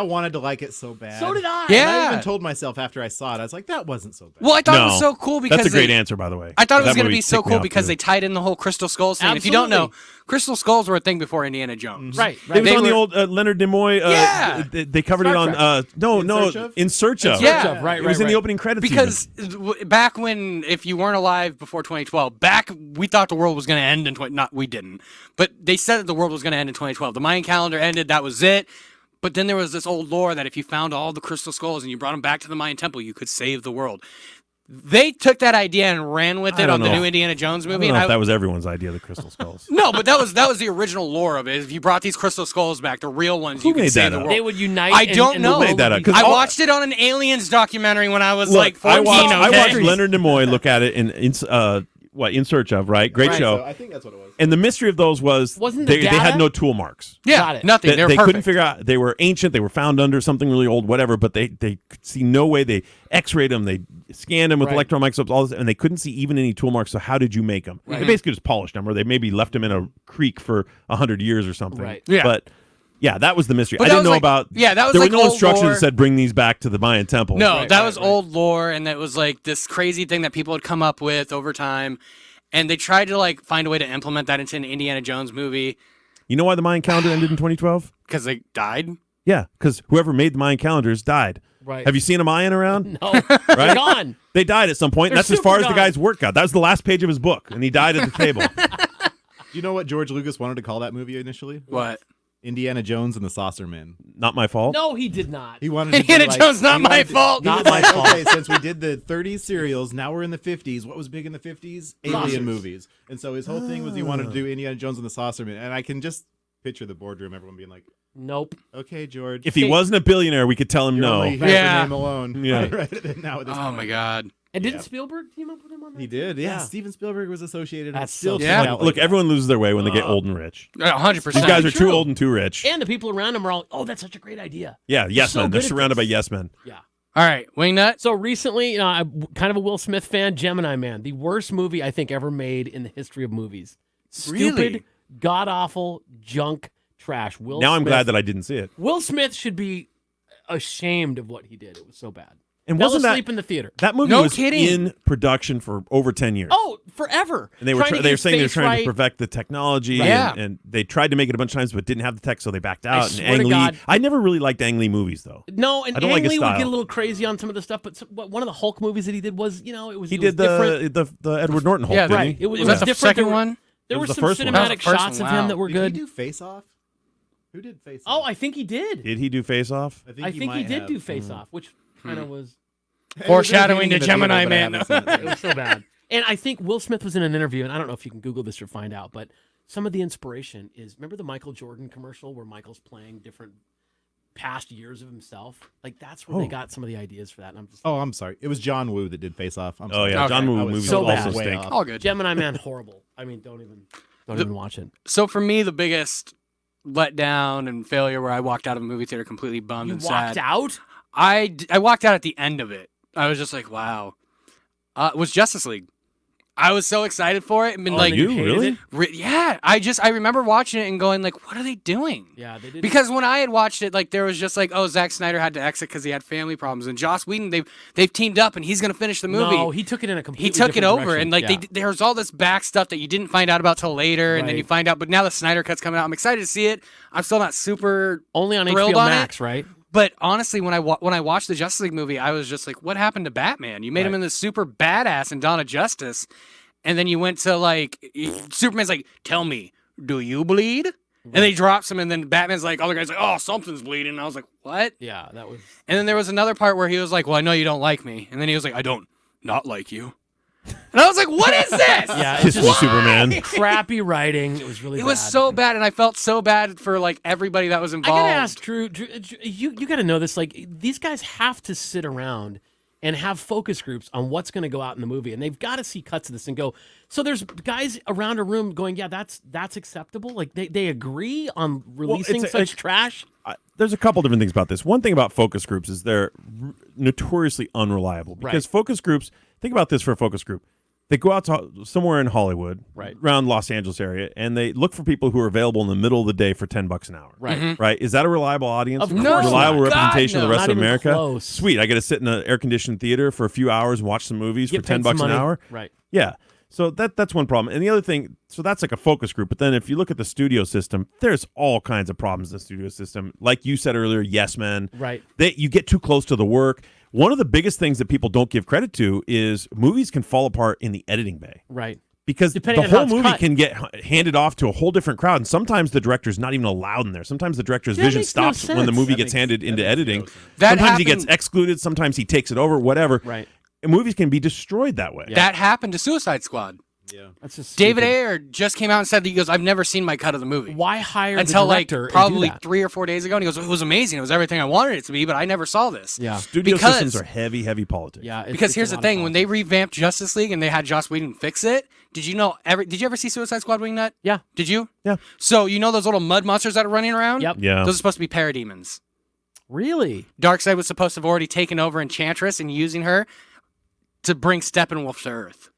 wanted to like it so bad. So did I. And I Yeah. even told myself after I saw it, I was like, that wasn't so bad. Well, I thought it No. was so cool because That's a great they- answer, by the way. I thought it was That going to movie be so ticked me cool off, because too. they tied in the whole Crystal Skulls thing. And if you don't know, Absolutely. Crystal Skulls were a thing before Indiana Jones. Right. It was They on the were- old Leonard Nimoy. Yeah. They covered it Star on. Trek. In Search of. Yeah. Right. It was in the opening credits. Because back when, if you weren't alive before 2012, we thought the world was going to end in we didn't, but they said that the world was going to end in 2012. The Mayan calendar ended, that was it. But then there was this old lore that if you found all the crystal skulls and you brought them back to the Mayan temple, you could save the world. They took that idea and ran with I it don't on the know. new Indiana Jones I don't movie. know and if that was everyone's idea, the Crystal Skulls. no, but that was the original lore of it. If you brought these crystal skulls back, the real ones, Who you could made save that the up? world. They would unite. I and- don't and the know. world Who made that would up? be- 'Cause I all- watched it on an Aliens documentary when I was like 14. I watched okay? Leonard Nimoy look at it in Search of, right? Great Right. show. So I think that's what it was. And the mystery of those was Wasn't the they had data? no tool marks. Yeah, Got it. nothing. They, They're they perfect. couldn't figure out. They were ancient. They were found under something really old, whatever. But they could see no way. They X-rayed them. They scanned them with Right. electron microscopes. All this, and they couldn't see even any tool marks. So how did you make them? They basically just polished them, or they maybe left them in a creek for 100 years or something. Right. Yeah. But yeah, that was the mystery. But I that didn't was know like- about. yeah, that was there like were no old instructions lore. that said bring these back to the Mayan temple. No, Right, that right, was right. old lore, and that was like this crazy thing that people had come up with over time. And they tried to like find a way to implement that into an Indiana Jones movie You know why the Mayan calendar ended in 2012? because they died. Yeah, because whoever made the Mayan calendars died. Right. Have you seen a Mayan around? No. They're gone. They died at some point. They're That's as far super as the gone. guy's work got. That was the last page of his book, and he died at the table. Do you know what George Lucas wanted to call that movie initially? What? Indiana Jones and the Saucerman. Not my fault. No, he did not. He wanted to Indiana do, like, Jones, not he my wanted to- fault. he was Not my like, fault. okay, since we did the 30s serials, now we're in the 50s. What was big in the 50s? Alien Saucers. movies. And so his whole thing was he wanted to do Indiana Jones and the Saucerman. And I can just picture the boardroom, everyone being like, Nope. okay, George. If he wasn't a billionaire, we could tell him you're no. only half Yeah. the name alone. Yeah. Right now at this Oh point. my God. And didn't Yeah. Spielberg team up with him on that? He did, yeah. Steven Spielberg was associated. That's Still so turns Yeah. out like Look, that. everyone loses their way when they get old and rich. 100%. These guys are True. too old and too rich. And the people around him are all, oh, that's such a great idea. Yeah, yes so men. They're good at surrounded by this. yes men. Yeah. All right, Wingnut. So recently, I'm kind of a Will Smith fan. Gemini Man, the worst movie I think ever made in the history of movies. Stupid, Really? god awful, junk, trash. Will Now I'm Smith, glad that I didn't see it. Will Smith should be ashamed of what he did. It was so bad. And Fell wasn't that asleep in the theater. that movie No was kidding. in production for over 10 years? Oh, forever. And they were Trying to they get were saying they were his trying face to right. perfect the technology, Yeah. and they tried to make it a bunch of times, but didn't have the tech, so they backed out. And swear to Ang Lee, God. I never really liked Ang Lee movies though. No, and I don't Ang like his Lee would style. get a little crazy on some of the stuff, but one of the Hulk movies that he did was, it was He it was did different. the Edward Norton Hulk, Yeah, didn't right. he? It was Was that the different. second There were- one? There It were was the some first one. That was cinematic the first shots one, of him wow. that were Did good. he do Face Off? Who did Face Oh, Off? I think he did. Did he do Face Off? I think he might did have. do Face Off, which kind of was Foreshadowing It was to entertaining Gemini in the theater, Man. but I haven't seen it it. was so bad. And I think Will Smith was in an interview, and I don't know if you can Google this or find out, but some of the inspiration is, remember the Michael Jordan commercial where Michael's playing different past years of himself? Like, that's where they Oh. got some of the ideas for that. And I'm just Oh, I'm sorry. It was John Woo that did Face Off. I'm Oh sorry. yeah, Okay. John Woo I was movies so also bad. way stink. off. All good. Gemini Man, horrible. I mean, don't even watch it. So for me, the biggest letdown and failure where I walked out of a movie theater completely bummed You and walked sad. out? I walked out at the end of it. I was just like, wow. Was Justice League. I was so excited for it and been Oh, like, and you You hated really? it? Yeah. I remember watching it and going like, what are they doing? Yeah, they did. Because when I had watched it, like there was just like, oh, Zack Snyder had to exit because he had family problems, and Joss Whedon they've teamed up and he's gonna finish the movie. No, he took it in a completely He took it different over, direction. and like Yeah. there's all this back stuff that you didn't find out about till later, and then Right. you find out. But now the Snyder Cut's coming out. I'm excited to see it. I'm still not super, only on thrilled HBO on it. Max, right? but honestly, when I watched the Justice League movie, I was just like, what happened to Batman? You made him Right. in this super badass in Dawn of Justice, and then you went to like Superman's like, tell me, do you bleed? And then he drops him, and then Batman's like, other guy's like, oh, something's bleeding. And I was like, what? Yeah, that was. And then there was another part where he was like, well, I know you don't like me. And then he was like, I don't not like you. And I was like, what is this? Yeah, it's This is just Superman. crappy writing. It was really It was bad. so bad, and I felt so bad for like everybody that was I involved. gotta ask Drew, you got to know this. Like, these guys have to sit around and have focus groups on what's going to go out in the movie, and they've got to see cuts of this and go. So there's guys around a room going, yeah, that's acceptable. Like they agree on releasing it's such trash. There's a couple different things about this. One thing about focus groups is they're notoriously unreliable because Right. focus groups. Think about this for a focus group. They go out to somewhere in Hollywood, Right. around Los Angeles area, and they look for people who are available in the middle of the day for $10 an hour. Right. Right? Is that a reliable audience? Of course not. Reliable God, representation of the no. rest Not of even America? close. Sweet. I get to sit in an air-conditioned theater for a few hours and watch some movies Get for paid some $10 an money. hour. Right. Yeah. So that's one problem. And the other thing, so that's like a focus group. But then if you look at the studio system, there's all kinds of problems in the studio system. Like you said earlier, yes men. Right. You get too close to the work. One of the biggest things that people don't give credit to is movies can fall apart in the editing bay. Right. Because Depending the on how whole it's movie cut. can get handed off to a whole different crowd. And sometimes the director's not even allowed in there. Sometimes the director's That vision makes no stops when the sense. movie That gets makes- handed that into makes editing. no sense. That Sometimes he gets happened- excluded. Sometimes he takes it over, whatever. Right. And movies can be destroyed that way. That happened to Suicide Squad. Yeah. That's just David stupid. Ayer just came out and said that he goes, I've never seen my cut of the movie. Why hire Until the like director and do probably that? 3 or 4 days ago, and he goes, it was amazing. It was everything I wanted it to be, but I never saw this. Yeah. Studio Because- systems are heavy, heavy politics. Yeah. Because it's here's a the lot of thing: when they politics. revamped Justice League and they had Joss Whedon fix it, did you know? Did you ever see Suicide Squad, Wingnut? Yeah. Did you? Yeah. So you know those little mud monsters that are running around? Yep. Yeah. Those are supposed to be parademons. Really? Darkseid was supposed to have already taken over Enchantress and using her to bring Steppenwolf to Earth.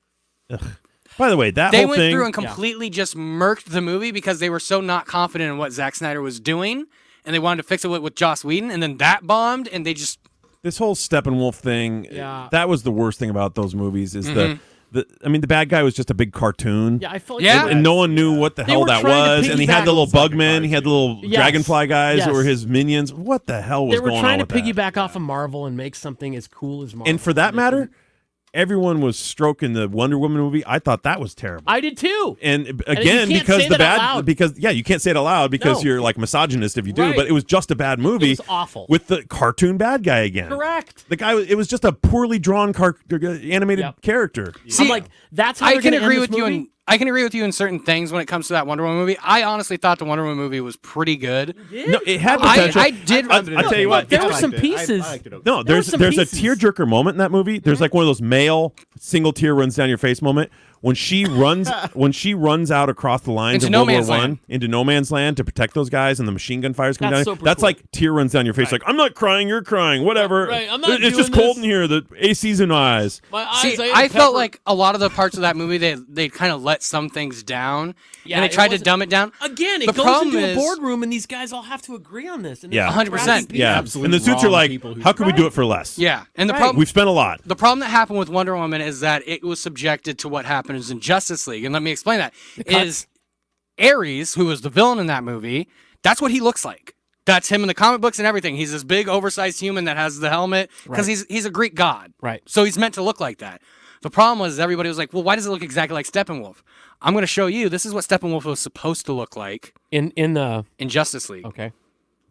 By the way, that They whole went thing. through and completely just murked the movie because they were so not confident in what Zack Snyder was doing, and they wanted to fix it with Joss Whedon, and then that bombed, and they just this whole Steppenwolf thing. Yeah. That was the worst thing about those movies. Is the the bad guy was just a big cartoon. Yeah. I felt like Yeah. And no one knew what the They hell were that trying to was, and he had piggyback the little on something. Bugmen, he had the little Yes. dragonfly guys Yes. that were his minions. What the hell was they were going trying on to with that? piggyback off of Marvel and make something as cool as Marvel. And for that matter, everyone was stroking the Wonder Woman movie, I thought that was terrible. I did too. And And again, you can't because say the that out bad, loud. because you can't say it aloud because No. you're like misogynist if you do. Right. But it was just a bad movie. It was awful. With the cartoon bad guy again. Correct. The guy, it was just a poorly drawn animated Yep. character. See, I'm like, that's how I they're can gonna agree end this with you movie? in I can agree with you in certain things when it comes to that Wonder Woman movie. I honestly thought the Wonder Woman movie was pretty good. No, it had I potential. did. I'll tell you what. There I were liked some it. pieces. I liked it okay. No, There were there's some a pieces. tearjerker moment in that movie. There's like one of those male single tear runs down your face moment when she runs out across the lines Into of no World War man's One land. into no man's land to protect those guys and the machine gun fires coming That's down. super That's cool. like tear runs down your face. Like I'm not crying, you're crying. Whatever. Right, I'm not It's doing just cold this. in here. The AC's in my eyes. My eyes, See, ate I a felt pepper. like a lot of the parts of that movie they kind of let some things down, Yeah, and they it tried to wasn't- dumb it down. Again, it The goes problem into a is- boardroom and these guys all have to agree on this. And Yeah. there's 100%. crappy Yeah, absolute and the suits are wrong like, people who- how can we do it for less? Yeah, and the Right. problem We've spent a lot. the problem that happened with Wonder Woman is that it was subjected to what happens in Justice League, and let me explain that. Is Ares, who was the villain in that movie, that's what he looks like. That's him in the comic books and everything. He's this big, oversized human that has the helmet because Right. he's a Greek god. Right. So he's meant to look like that. The problem was everybody was like, well, why does it look exactly like Steppenwolf? I'm going to show you. This is what Steppenwolf was supposed to look like in the in Justice League. okay.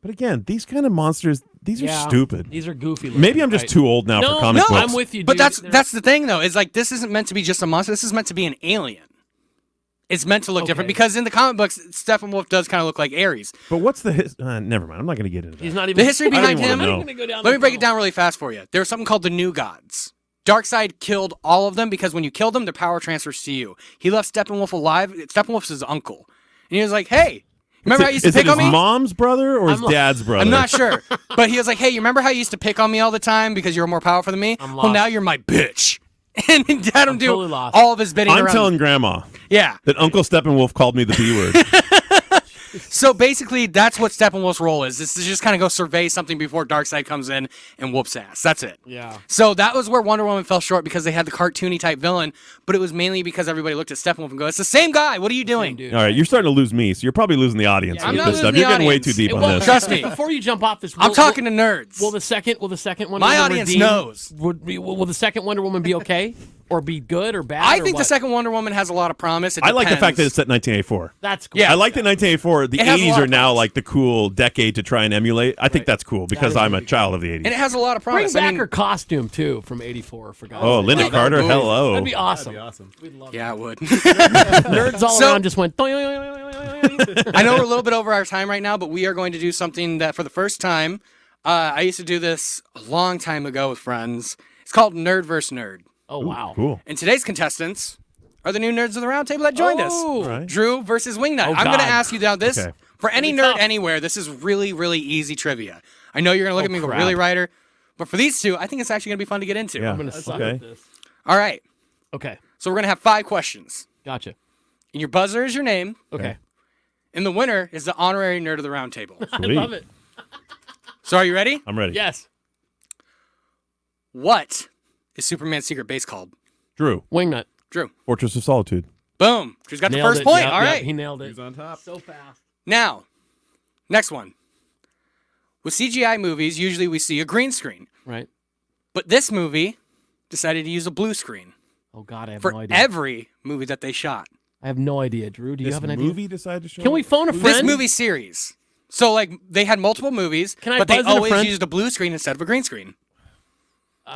But again, these kind of monsters, these Yeah. are stupid. These are goofy. Looking, Maybe I'm just right? too old now No, for comic no, books. I'm with you. But dude. that's the thing, though. Is like this isn't meant to be just a monster. This is meant to be an alien. It's meant to look different Okay. because in the comic books, Steppenwolf does kind of look like Ares. But what's the never mind. I'm not going to get into that. He's not even The history I don't behind even him. wanna I'm know. gonna go down Let the me break it tunnel. down really fast for you. There was something called the New Gods. Darkseid killed all of them because when you killed them, their power transfers to you. He left Steppenwolf alive. Steppenwolf's his uncle. And he was like, hey, remember how you used to Is it pick on his me? mom's brother or his I'm like- dad's brother? I'm not sure. But he was like, hey, you remember how you used to pick on me all the time because you were more powerful than me? I'm Well, lost. now you're my bitch. And he had him do totally lost. all of his bidding I'm around. telling Grandma Yeah. that Uncle Steppenwolf called me the B word. So basically, that's what Steppenwolf's role is. Is to just kind of go survey something before Darkseid comes in and whoops ass. That's it. Yeah. So that was where Wonder Woman fell short because they had the cartoony type villain, but it was mainly because everybody looked at Steppenwolf and go, "It's the same guy. What are you doing?" Dude. All right, you're starting to lose me, so you're probably losing the audience Yeah, with I'm this not stuff. losing You're the getting way audience. too deep on Well, this. Trust me. Before you jump off this, I'm talking to nerds. Will the second Wonder My Woman audience redeem- knows. Will the second Wonder Woman be okay or be good or bad? I or think the what? second Wonder Woman has a lot of promise. It I like the fact that depends. it's set in 1984. That's cool. Yeah. I like that 1984. The It has a 80s lot are of now promise. like the cool decade to try and emulate. I think that's cool because is I'm a really child of the 80s. and it has a lot of Bring promise. back I mean, her costume too from '84. For God's Oh, sake. Linda that'd Carter, be- hello. That'd be awesome. That'd be awesome. We'd love yeah, I would. Nerds all So- around just went. I know we're a little bit over our time right now, but we are going to do something that for the first time, I used to do this a long time ago with friends. It's called Nerd vs. Nerd. Oh wow. Cool. And today's contestants are the new nerds of the Roundtable that joined us. Oh. Right. Drew versus Wingnut. Oh, I'm going to God. ask you now this. Okay. For any Pretty nerd tough. anywhere, this is really, really easy trivia. I know you're going to look Oh, at me and go, crap. really, Ryder? But for these two, I think it's actually going to be fun to get into. Yeah. I'm gonna suck Okay. at this. All right. Okay. So we're going to have 5 questions. Gotcha. And your buzzer is your name. Okay. And the winner is the honorary nerd of the Roundtable. I Sweet. love it. So are you ready? I'm ready. Yes. What is Superman's secret base called? Drew, Wingnut. Drew. Fortress of Solitude. Boom. Drew's got the Nailed first it. point. Yep, All yep, right. He nailed it. Who's on top? So fast. Now, next one. With CGI movies, usually we see a green screen. Right. But this movie decided to use a blue screen Oh God, I have for no idea. every movie that they shot. I have no idea. Drew, do you This have an idea? movie decided to show. Can we phone a friend? This movie series. So, like, they had multiple movies, Can I but they buzz in a always friend? used a blue screen instead of a green screen.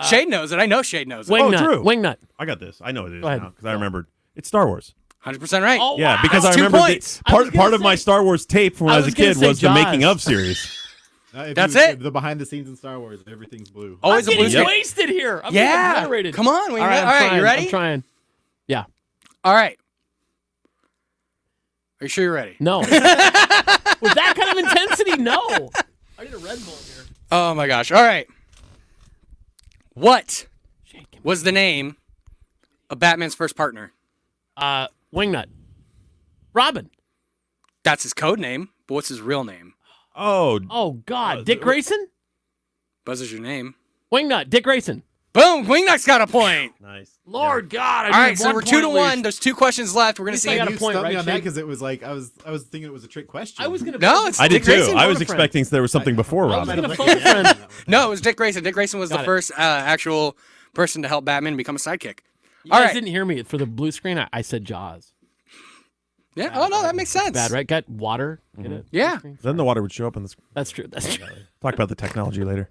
Shade knows it. I know Shade knows it. Wingnut. Drew. Wingnut. I got this. I know what it is Go ahead. now because I remembered. It's Star Wars. 100% right. Oh, Yeah, wow. because That's I 2 remember points. I was part gonna of my say- Star Wars tape from when I I was a was gonna kid say was the Jaws. making of series. That's it. The behind the scenes in Star Wars, everything's blue. Always I'm a blue getting screen. wasted here. I'm Yeah. getting generated. Come on. All All right, all right, trying. you ready? I'm trying. Yeah. All right. Are you sure you're ready? No. With that kind of intensity, no. I need a Red Bull here. Oh my gosh. All right. What was the name of Batman's first partner? Wingnut. Robin. That's his code name, but what's his real name? Oh, Oh God. Dick Grayson. Buzzer's your name. Wingnut. Dick Grayson. Boom. Wingnut's got a point. Nice. Lord God. All right, so we're 2-1. There's 2 questions left. We're gonna least I see. got a You point, stumped right, me on that Shane? because it was like I was thinking it was a trick question. I was gonna. No, it's I did Dick Grayson. too. I was Phone a friend. expecting there was something before I was Robin. gonna phone a friend. No, it was Dick Grayson. Dick Grayson was Got the it. first actual person to help Batman become a sidekick. You All guys right. didn't hear me for the blue screen. I said Jaws. Yeah. Oh no, that makes sense. Bad, right? Got water in it. Yeah. Then the water would show up on the screen. That's true. That's true. Talk about the technology later.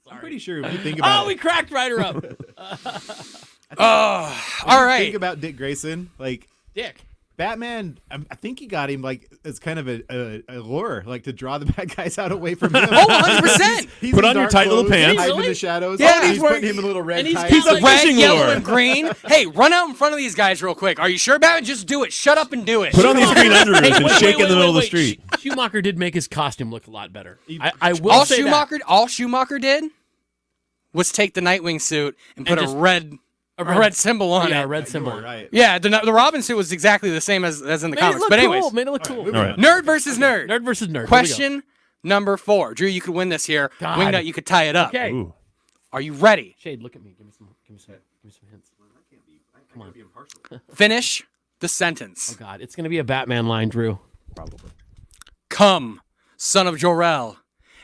I'm pretty sure if you think about Oh, we cracked Ryder up. Oh, if all you right. think about Dick Grayson, like Dick. Batman, I think he got him like as kind of a lure, like to draw the bad guys out away from him. Oh, 100%. He's Put in on your dark tight little clothes, pants. hiding in Really? the shadows. Yeah, he's he's putting wearing- him in little red and he's tights. got, like, Red, fishing yellow, lure. and green. Hey, run out in front of these guys real quick. Are you sure, Batman? Just do it. Shut up and do it. Put on these green underoos and Wait, shake in the middle of the wait. street. Schumacher did make his costume look a lot better. I will all say Schumacher did was take the Nightwing suit and put just- a red symbol on that. Yeah, it. a red symbol. You were right. Yeah, the Robin suit was exactly the same as in the Made it comics. look But anyways, cool. Made it look cool. moving All right. on. nerd versus nerd. Nerd versus nerd. Here we go. Question number 4. Drew, you could win this here. God. Wingnut, you could tie it up. Okay. Ooh. Are you ready? Shade, look at me. Give me some hints. Come on. Finish the sentence. Oh God, it's gonna be a Batman line, Drew. Come, son of Jor-El,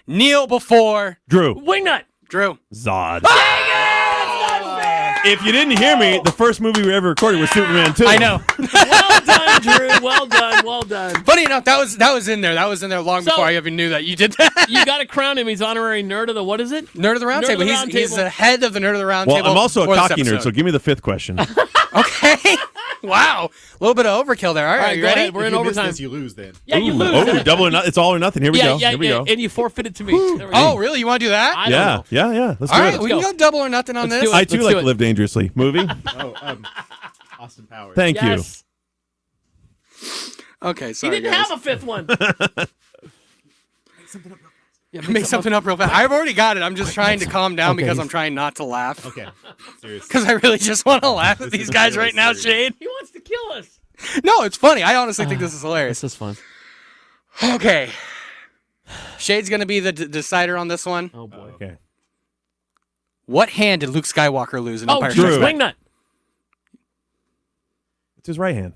kneel before Drew. Wingnut. Drew. Zod. If you didn't hear me, the first movie we ever recorded was Superman 2. I know. Well done, Drew. Well done. Well done. Funny enough, that was in there. That was in there long So- before I even knew that you did that. You got to crown him. He's honorary nerd of the what is it? Nerd of the Round Nerd of Table. the He's Round he's Table. the head of the Nerd of the Round Well, Table. I'm also a for this cocky nerd, episode. so give me the 5th question. Okay. Wow. A little bit of overkill there. All right, All right, you go ready? ahead. We're If in you miss overtime. this, you lose then. Yeah, you Ooh, lose. oh, double or nothing. It's all or nothing. Here we yeah, go. yeah, Here we go. and you forfeited to me. There we Oh, go. really? You want to do that? I don't Yeah, know. yeah. Let's All do right, it. we can go. go double or nothing on Let's this. do it. I too Let's like do to it. live dangerously. Movie? Oh, Austin Powers. Thank you. Yes. Okay, He sorry. didn't guys. have a 5th one. Yeah, Make something up real fast. I've already got it. I'm just trying to calm down Okay, because he's- I'm trying not to laugh. Okay, seriously. Because I really just want to laugh at This these is guys really right now, serious. Shane. He wants to kill us. No, it's funny. I honestly think this is hilarious. This is fun. Okay. Shade's going to be the decider on this one. Oh boy. Okay. What hand did Luke Skywalker lose in Oh, Empire Drew. Strikes Back? Wingnut. It's his right hand.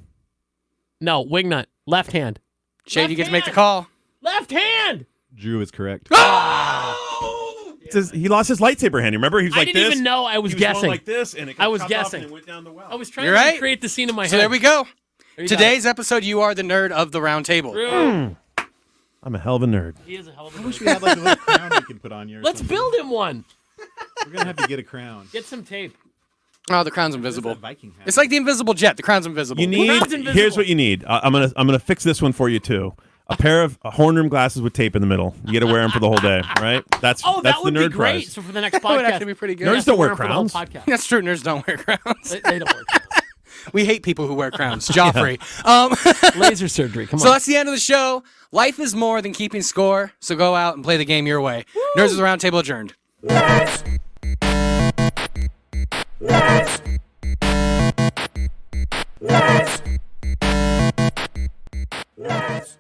No, Wingnut. Left hand. Shade, you get to make the hand. call. Left hand. Drew is correct. He lost his lightsaber hand. Remember? He was I like didn't this. even know. I was He was going guessing. like this, and it I was chopped off guessing. and it went down the well. I was trying You're to right. recreate the scene in my head. So there we go. There you go. Today's episode, you are the nerd of the round table. Drew. I'm a hell of a nerd. He is a hell of a I wish nerd. we had like a little crown we can put on you. or Let's something. build him one. We're gonna have to get a crown. Get some tape. Oh, the crown's Where's invisible. that Viking hat? It's like the invisible jet. The crown's invisible. You need. Crown's invisible. Here's what you need. I'm gonna fix this one for you too. A pair of horn rim glasses with tape in the middle. You got to wear them for the whole day, right? That's Oh, that's that would the be nerd great. prize. So for the next That would podcast, actually be pretty good. Nerds Yes, don't wear for the whole crowns. podcast. That's true. Nerds don't wear crowns. They don't work. We hate people who wear crowns. Joffrey. Laser surgery. Come on. So that's the end of the show. Life is more than keeping score, so go out and play the game your way. Nerds of the Round Table adjourned. Nerds. Nerds. Nerds. Nerds.